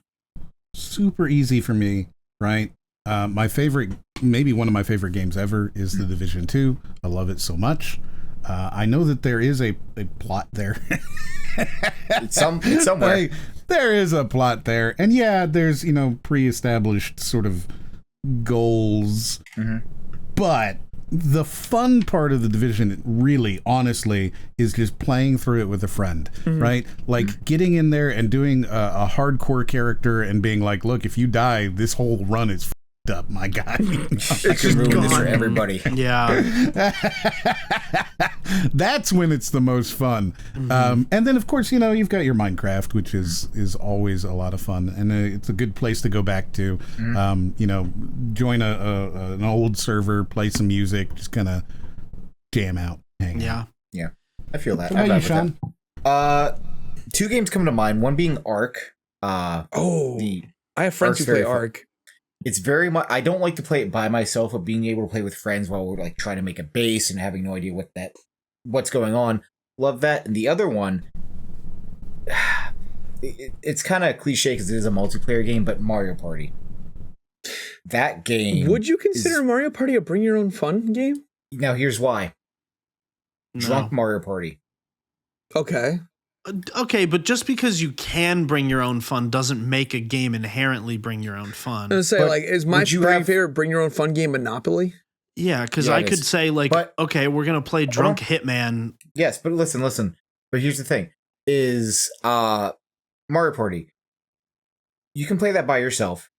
Super easy for me, right? My favorite, maybe one of my favorite games ever is The Division 2. I love it so much. I know that there is a plot there. It's somewhere. Like, there is a plot there. And yeah, there's, pre-established sort of goals. Mhm. But the fun part of The Division, really, honestly, is just playing through it with a friend, right? Like getting in there and doing a hardcore character and being like, look, if you die, this whole run is f***ed up, my guy. I can ruin this for everybody. Yeah. That's when it's the most fun. And then, of course, you've got your Minecraft, which is always a lot of fun, and it's a good place to go back to. Join an old server, play some music, just kind of jam out, hang out. Yeah. I feel that. What I'm about you, bad with Sean? that. 2 games come to mind. One being Ark. Oh, The I have friends who Ark's very play fun. Ark. It's very much. I don't like to play it by myself, but being able to play with friends while we're like trying to make a base and having no idea what's going on. Love that. And the other one, it's kind of cliche because it is a multiplayer game, but Mario Party. That game. Would you consider Mario Party a bring your own fun game? Now here's why. Drunk Mario Party. Okay. Okay, but just because you can bring your own fun doesn't make a game inherently bring your own fun. I was gonna say, But like, is my would you have- favorite bring your own fun game Monopoly? Yeah, because Yeah, I it could is. say like, But- okay, we're gonna play Drunk Hitman. Yes, but listen. But here's the thing: is Mario Party. You can play that by yourself.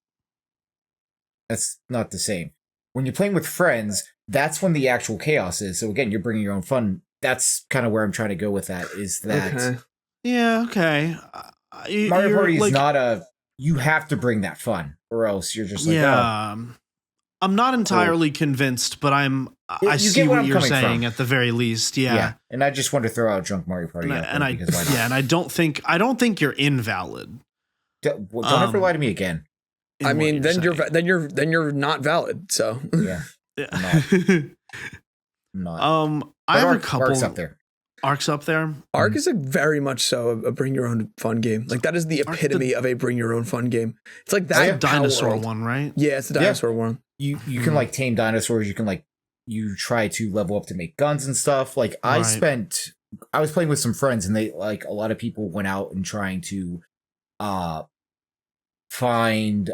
That's not the same. When you're playing with friends, that's when the actual chaos is. So again, you're bringing your own fun. That's kind of where I'm trying to go with that. Is that Okay. Yeah, okay. Mario You're, Party is like, not a. You have to bring that fun, or else you're just like, oh, yeah. I'm not entirely convinced, but I'm I see get where what I'm you're coming saying from. at the very least. Yeah. And I just wanted to throw out Drunk Mario Party. And I don't think you're invalid. Don't ever lie to me again. I mean, then you're not valid. So Yeah. I'm not. I have a couple Arc's up there. Arc's up there. Arc is a very much so a bring your own fun game. Like that is the epitome of a bring your own fun game. It's like that dinosaur one, right? Yeah, it's the dinosaur one. You can like tame dinosaurs. You can you try to level up to make guns and stuff. Like I was playing with some friends, and they like a lot of people went out and trying to find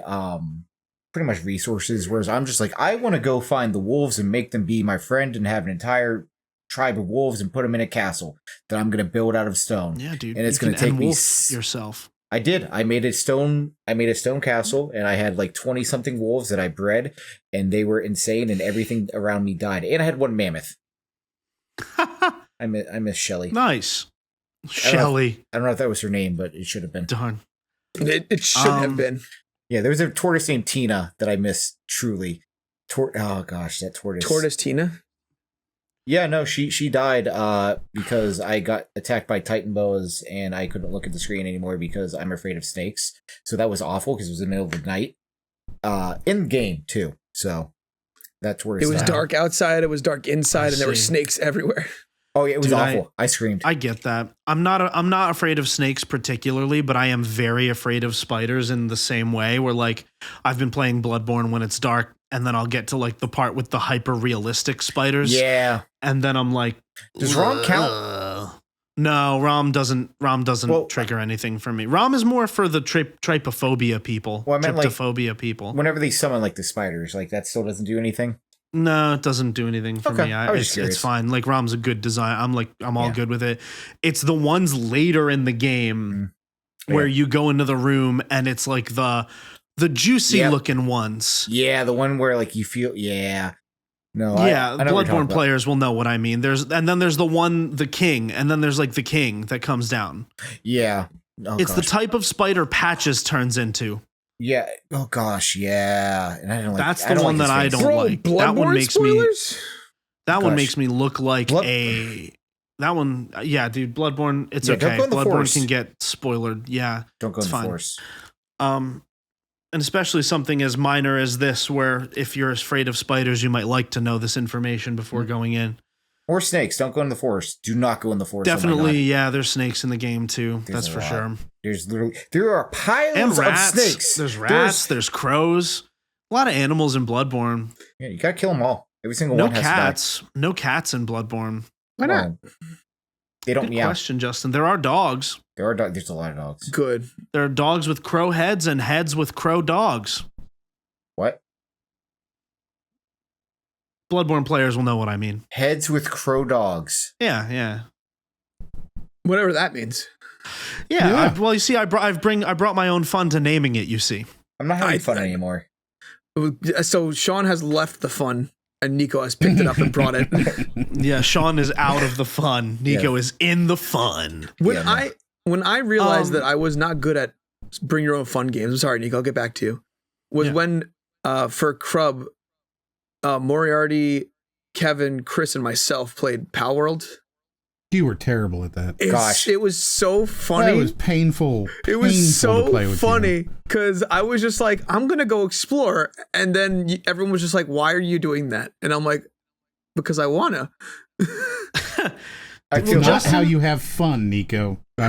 pretty much resources, whereas I'm just like, I want to go find the wolves and make them be my friend and have an entire tribe of wolves and put them in a castle that I'm going to build out of stone. Yeah, dude. And it's going to take me yourself. I did. I made a stone castle, and I had like 20 something wolves that I bred, and they were insane, and everything around me died. And I had one mammoth. I miss Shelly. Nice. Shelly. I don't know if that was her name, but it should have been. Darn. It should have been. Yeah, there was a tortoise named Tina that I miss truly. Oh gosh, that tortoise. Tortoise Tina? Yeah, no, she died because I got attacked by Titan boas and I couldn't look at the screen anymore because I'm afraid of snakes. So that was awful because it was the middle of the night. In game too. So that tortoise. It was dark outside, it was dark inside, and there were snakes everywhere. Oh yeah, it was awful. I screamed. I get that. I'm not afraid of snakes particularly, but I am very afraid of spiders in the same way. Where like I've been playing Bloodborne when it's dark, and then I'll get to like the part with the hyper realistic spiders. Yeah. And then I'm like, does ROM count? No, ROM doesn't trigger anything for me. ROM is more for the trypophobia people. Well, I meant trypophobia people. Whenever they summon like the spiders, like that still doesn't do anything. No, it doesn't do anything for me. It's fine. Like ROM's a good design. I'm all good with it. It's the ones later in the game where you go into the room and it's like the juicy looking ones. Yeah, the one where like you feel No, yeah, I Bloodborne players will know what I mean. There's the king, and then there's like the king that comes down. Yeah. It's the type of spider Patches turns into. Yeah. Oh gosh. Yeah. And I don't like. That's the one that I don't like. That one makes spoilers? That one makes me look like that one. Yeah, dude. Bloodborne. It's okay. Bloodborne can get spoiled. Yeah. Don't go in the force. And especially something as minor as this, where if you're afraid of spiders, you might like to know this information before going in. Or snakes. Don't go in the forest. Do not go in the forest. Definitely, there's snakes in the game too. That's for sure. There are piles of snakes. There's rats. There's crows. A lot of animals in Bloodborne. Yeah, you gotta kill them all. Every single one has to die. No cats in Bloodborne. Why not? They don't Good meow. question, Justin. There are dogs. There's a lot of dogs. Good. There are dogs with crow heads and heads with crow dogs. What? Bloodborne players will know what I mean. Heads with crow dogs. Yeah. Whatever that means. Yeah. Well, you see, I brought my own fun to naming it. You see, I'm not having fun anymore. So Sean has left the fun, and Nicco has picked it up and brought it. Yeah, Sean is out of the fun. Nicco is in the fun. When I realized that I was not good at bring your own fun games. I'm sorry, Nicco. I'll get back to you. When for Crub, Moriarty, Kevin, Chris, and myself played Pal World. You were terrible at that. It was so funny. It was painful. It was so funny because I was just like, I'm gonna go explore, and then everyone was just like, "Why are you doing that?" And I'm like, "Because I wanna." I feel not how you have fun, Nicco. I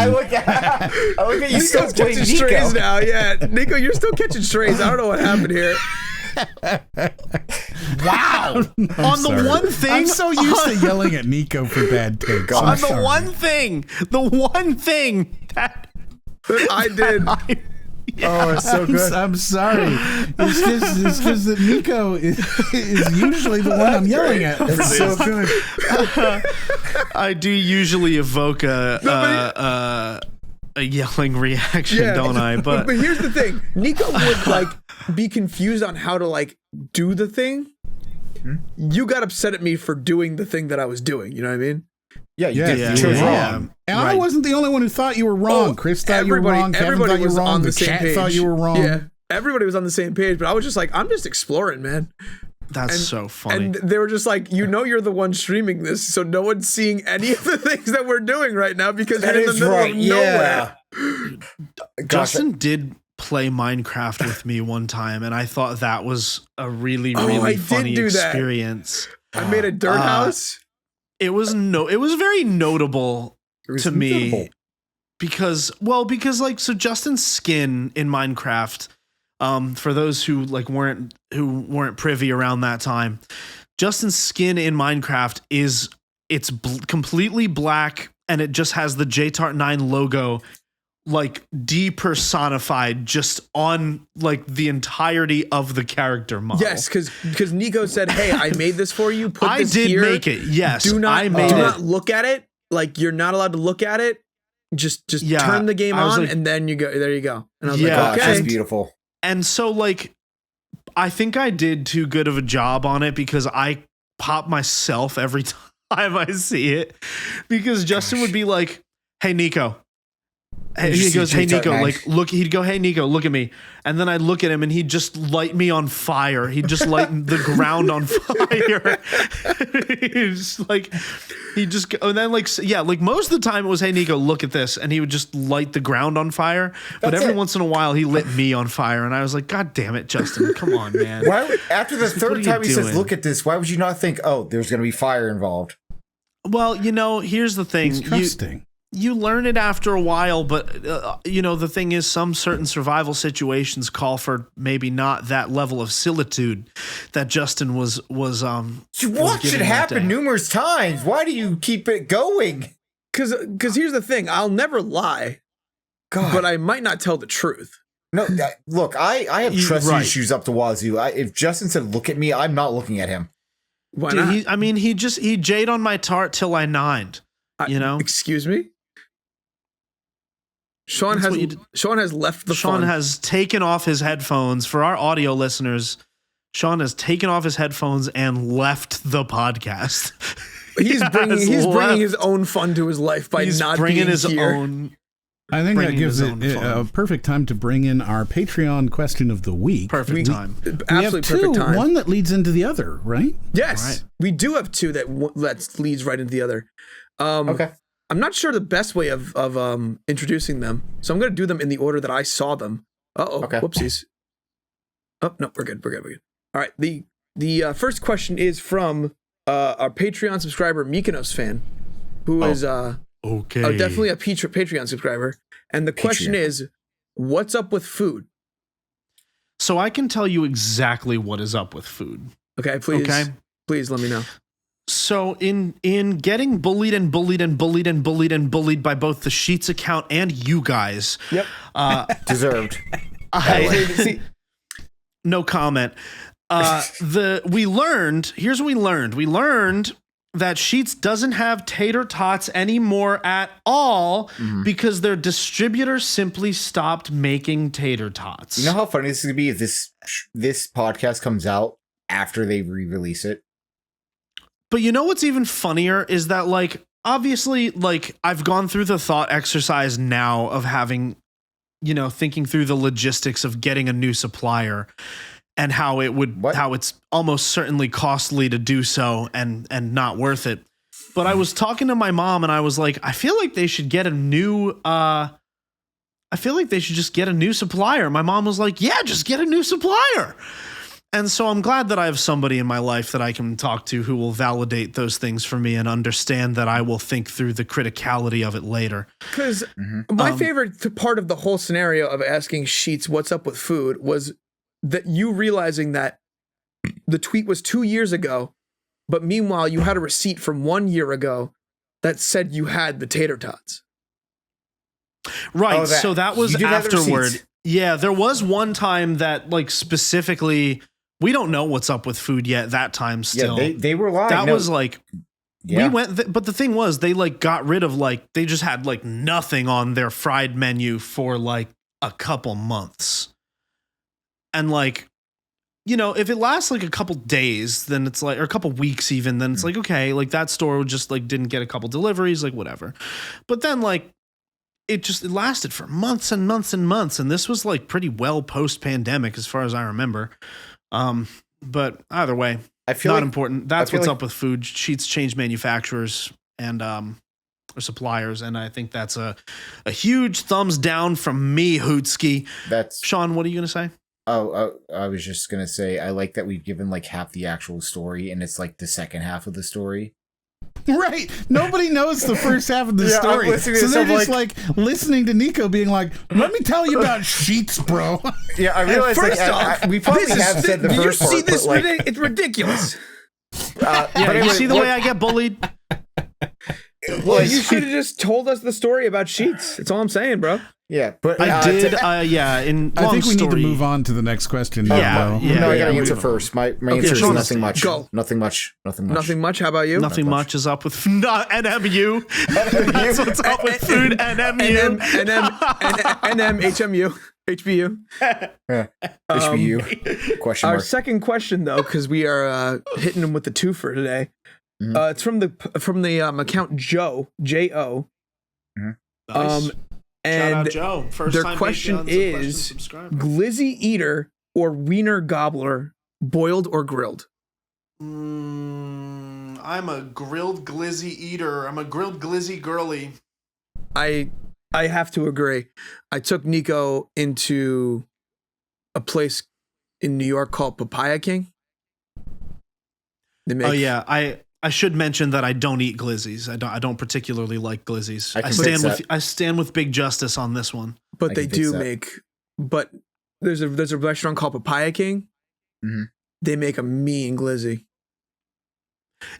look at you still catching strays now. Yeah, Nicco, you're still catching strays. I don't know what happened here. Wow! On the one thing, I'm so used to yelling at Nicco for bad takes. On the one thing that I did. Oh, it's so good. I'm sorry. It's just that Nicco is usually the one I'm yelling at. It's so good. I do usually evoke a yelling reaction, don't I? But here's the thing: Nicco would like be confused on how to like do the thing. You got upset at me for doing the thing that I was doing. You know what I mean? Yeah, you did. You chose wrong. And I wasn't the only one who thought you were wrong. Chris thought you were wrong. Kevin thought you were wrong. The chat thought you were wrong. Yeah, everybody was on the same page. But I was just like, I'm just exploring, man. That's so funny. And they were just like, you're the one streaming this, so no one's seeing any of the things that we're doing right now because you're in the middle of nowhere. Justin did play Minecraft with me one time, and I thought that was a really, really funny experience. I made a dirt house. It was very notable to me because Justin's skin in Minecraft, for those who weren't privy around that time, Justin's skin in Minecraft it's completely black, and it just has the JTart9 logo like depersonified just on like the entirety of the character model. Yes, because Nicco said, "Hey, I made this for you. Put I this did here. make it. Yes, do not I made do it. not look at it. Like you're not allowed to look at it. Just turn the game on, and then you go. There you go." And I was like, "Okay, that's beautiful." And so like, I think I did too good of a job on it because I pop myself every time I see it, because Justin would be like, "Hey, Nicco." He goes, "Hey, Nicco, like, look," he'd go, "Hey, Nicco, look at me." And then I'd look at him and he'd just light me on fire. He'd just light the ground on fire. And then like most of the time it was, "Hey, Nicco, look at this." And he would just light the ground on fire. But every once in a while he lit me on fire. And I was like, "God damn it, Justin, come on, man." After the third time he says, "Look at this," why would you not think, "Oh, there's going to be fire involved"? Well, here's the thing. He's trusting. You learn it after a while, but the thing is, some certain survival situations call for maybe not that level of solitude that Justin was. You watched it happen numerous times. Why do you keep it going? Because here's the thing: I'll never lie, but I might not tell the truth. No, look, I have trust issues up the wazoo. If Justin said, "Look at me," I'm not looking at him. Why not? He jade on my tart till I nined. Excuse me. Sean has left the Sean fun. has taken off his headphones. For our audio listeners, Sean has taken off his headphones and left the podcast. He's bringing his own fun to his life by not bringing being his here. own. I think that gives it a perfect time to bring in our Patreon question of the week. Perfect time. Absolutely perfect time. One that leads into the other, right? Yes, right. We do have two that leads right into the other. Okay. I'm not sure the best way of introducing them, so I'm going to do them in the order that I saw them. Okay. Whoopsies. Oh no, we're good. All right. The first question is from our Patreon subscriber Mykonos fan, who is definitely a Patreon subscriber, and the question is, what's up with food? So I can tell you exactly what is up with food. Okay, please let me know. So in getting bullied and bullied and bullied and bullied and bullied by both the Sheets account and you guys. Yep. Deserved. No comment. We learned that Sheets doesn't have tater tots anymore at all because their distributor simply stopped making tater tots. You know how funny this is going to be if this podcast comes out after they re-release it? But you know what's even funnier is that, like, obviously, like, I've gone through the thought exercise now of having, thinking through the logistics of getting a new supplier and how it's almost certainly costly to do so and not worth it. But I was talking to my mom and I was like, I feel like they should get a new, just get a new supplier. My mom was like, yeah, just get a new supplier. And so I'm glad that I have somebody in my life that I can talk to who will validate those things for me and understand that I will think through the criticality of it later. Because my favorite part of the whole scenario of asking Sheets what's up with food was that you realizing that the tweet was 2 years ago, but meanwhile you had a receipt from 1 year ago that said you had the tater tots. Right. So that was afterward. Yeah, there was one time that, like, specifically, we don't know what's up with food yet that time still. Yeah, they were lying. That was like, we went, but the thing was, they, like, got rid of, like, they just had, like, nothing on their fried menu for, like, a couple months. And, like, if it lasts, like, a couple days, then it's like, or a couple weeks even, then it's like, okay, like, that store just, like, didn't get a couple deliveries, like, whatever. But then, like, it lasted for months and months and months. And this was, like, pretty well post-pandemic as far as I remember. But either way, I feel not like important. That's I feel what's like- up with food. Sheets change manufacturers and or suppliers, and I think that's a huge thumbs down from me, Hootski. that's. Sean, what are you gonna say? Oh, I was just gonna say I like that we've given like half the actual story, and it's like the second half of the story. Right. Nobody knows the first half of the Yeah, I'm story. listening to So this, they're I'm just like listening to Nicco being like, let me tell you about sheets, bro. Yeah, I realize. First off, we probably have said the did you first see part, this? but like, It's ridiculous. but Yeah, anyway, you see the what- way I get bullied? Well, you should have just told us the story about sheets. That's all I'm saying, bro. Yeah, but I did. Yeah, in I long think we need to story- move on to the next question. Yeah, now, though. yeah. no, I gotta yeah, answer we- first. My answer is Sean, nothing much. go. Nothing much. Nothing much. Nothing much. How about you? Nothing much is up with not NMU. That's what's up with food. NMU. NM, HMU, HBU. HBU? Question Our mark. second question, though, because we are hitting them with the twofer today. Mhm. It's from the account Joe Jo. Nice. And Shout out Joe. First their time question Patreon question is subscriber. glizzy eater or wiener gobbler, boiled or grilled? I'm a grilled glizzy eater. I'm a grilled glizzy girly. I have to agree. I took Nicco into a place in New York called Papaya King. They make, Oh yeah, I should mention that I don't eat glizzies. I don't particularly like glizzies. I I can stand fix with I stand with Big Justice on this one. but I they can fix do that. make. But there's a restaurant called Papaya King. Mhm. They make a mean glizzy.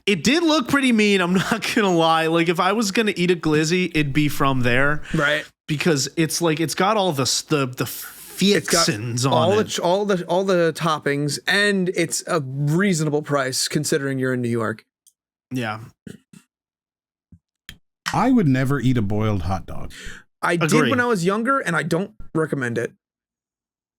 It did look pretty mean. I'm not gonna lie. Like if I was gonna eat a glizzy, it'd be from there Right. because it's like it's got all the It's got fixins on all it. all the toppings, and it's a reasonable price considering you're in New York. Yeah, I would never eat a boiled hot dog. I did Agree. when I was younger, and I don't recommend it.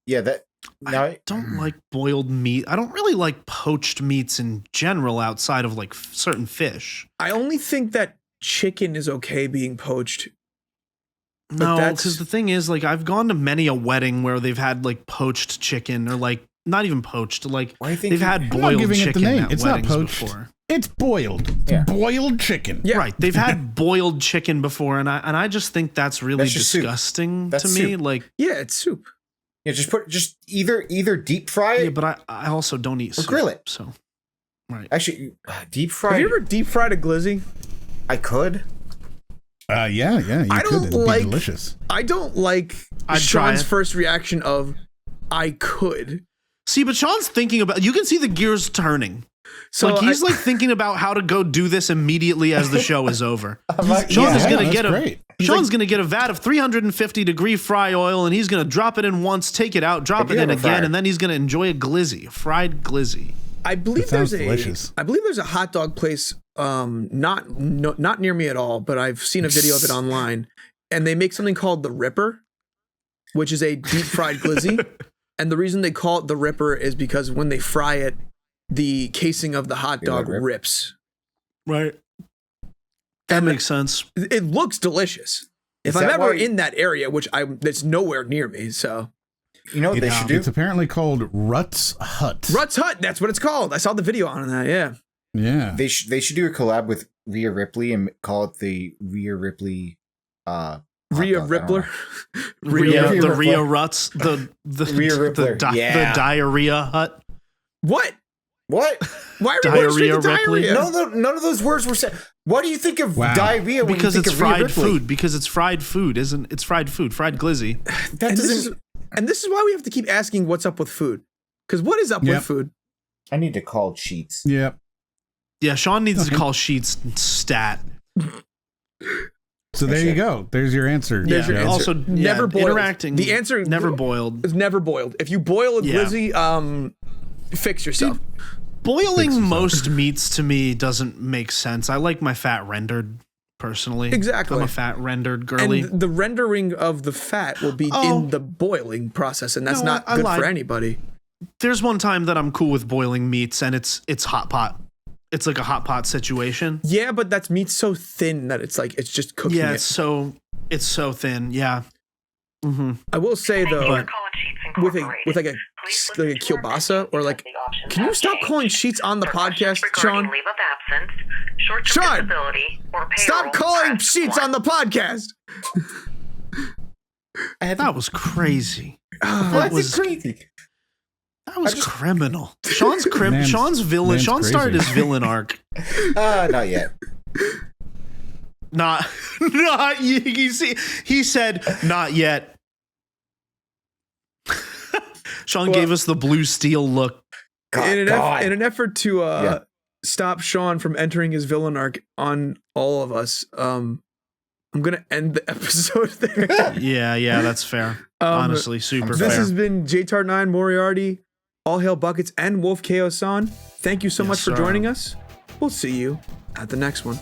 Yeah, that. Now, I don't like boiled meat. I don't really like poached meats in general outside of like certain fish. I only think that chicken is okay being poached. No, that's- because the thing is, like, I've gone to many a wedding where they've had like poached chicken or like not even poached, like why do you think they've you- had I'm not boiled giving it the chicken name. at It's not weddings poached. before. It's boiled. It's Yeah. boiled chicken. Yeah. Right, they've had boiled chicken before, and I just think that's really That's just soup. disgusting That's to me. soup. Like, Yeah, it's soup. Yeah, just either deep fry it. yeah, but I also don't eat Or soup, grill it. So, right. Actually, deep Have fry. you ever deep fried a glizzy? I could. Yeah. You I could. don't It'd like- be delicious. I don't like I'd try Sean's it. first reaction of I could. See, but Sean's thinking about. You can see the gears turning. So Like he's I- like thinking about how to go do this immediately as the show is over. like, Sean is yeah, gonna that's get a great. Sean's gonna get a vat of 350-degree fry oil, and he's gonna drop it in once, take it out, drop I it do in have a again, fryer. and then he's gonna enjoy a glizzy, a fried glizzy. I believe That sounds there's delicious. I believe there's a hot dog place not near me at all, but I've seen a video of it online, and they make something called the Ripper, which is a deep fried glizzy. And the reason they call it the Ripper is because when they fry it, the casing of the hot Yeah, dog rip. rips. Right. That And makes sense. It looks delicious. If Is I'm that ever why- in that area, which it's nowhere near me, so You know what they should do? It's apparently called Rutt's Hut. Rutt's Hut, that's what it's called. I saw the video on that. Yeah, Yeah. They should do a collab with Rhea Ripley and call it the Rhea Ripley. hot Rhea dog. I don't Rippler, know. Rhea, Rhea the Rippler. Rhea Ruts, the Rhea Rippler, yeah. the diarrhea hut. What? What? Why are we going straight to Diarrhea Ripley? diarrhea? No, none of those words were said. What do you think of Wow. diarrhea when Because you think it's of Rhea fried Ripley? food. Because it's fried food, isn't it's fried food, fried glizzy. That And this, doesn't. is why we have to keep asking what's up with food. Because what is up Yep. with food? I need to call Cheats. Yep. Yeah, Sean needs to call Sheets stat. So there you go. There's your answer. There's your Joe. answer. Also, Never yeah, boiled. interacting. The answer never boiled. It's never boiled. If you boil a Yeah. glizzy, fix yourself. Boiling Fix most meats to me doesn't make sense. I like my fat rendered personally. Exactly. I'm a fat rendered girly. And the rendering of the fat will be Oh. in the boiling process, and that's No, not I good lied. for anybody. There's one time that I'm cool with boiling meats, and it's hot pot. It's like a hot pot situation. Yeah, but that's meat so thin that it's just cooking Yeah, it. it's so thin. Yeah. Mm-hmm. I will say though, But- with like a like a kielbasa or like. Can you stop calling sheets on the podcast, Sean? Leave of absence, short-term Sean, disability, or payroll, stop calling press sheets 1. on the podcast. That was crazy. That was crazy. That was criminal. Sean's villain. Man's Sean started crazy. his villain arc. Not yet. Not you see, he said not yet. Sean gave us the blue steel look. In an effort to stop Sean from entering his villain arc on all of us, I'm gonna end the episode there. Yeah, that's fair. Honestly, super fair. This has been JTAR9 Moriarty, All Hail Buckets, and Wolf Chaos-san. Thank you so much for joining us. We'll see you at the next one.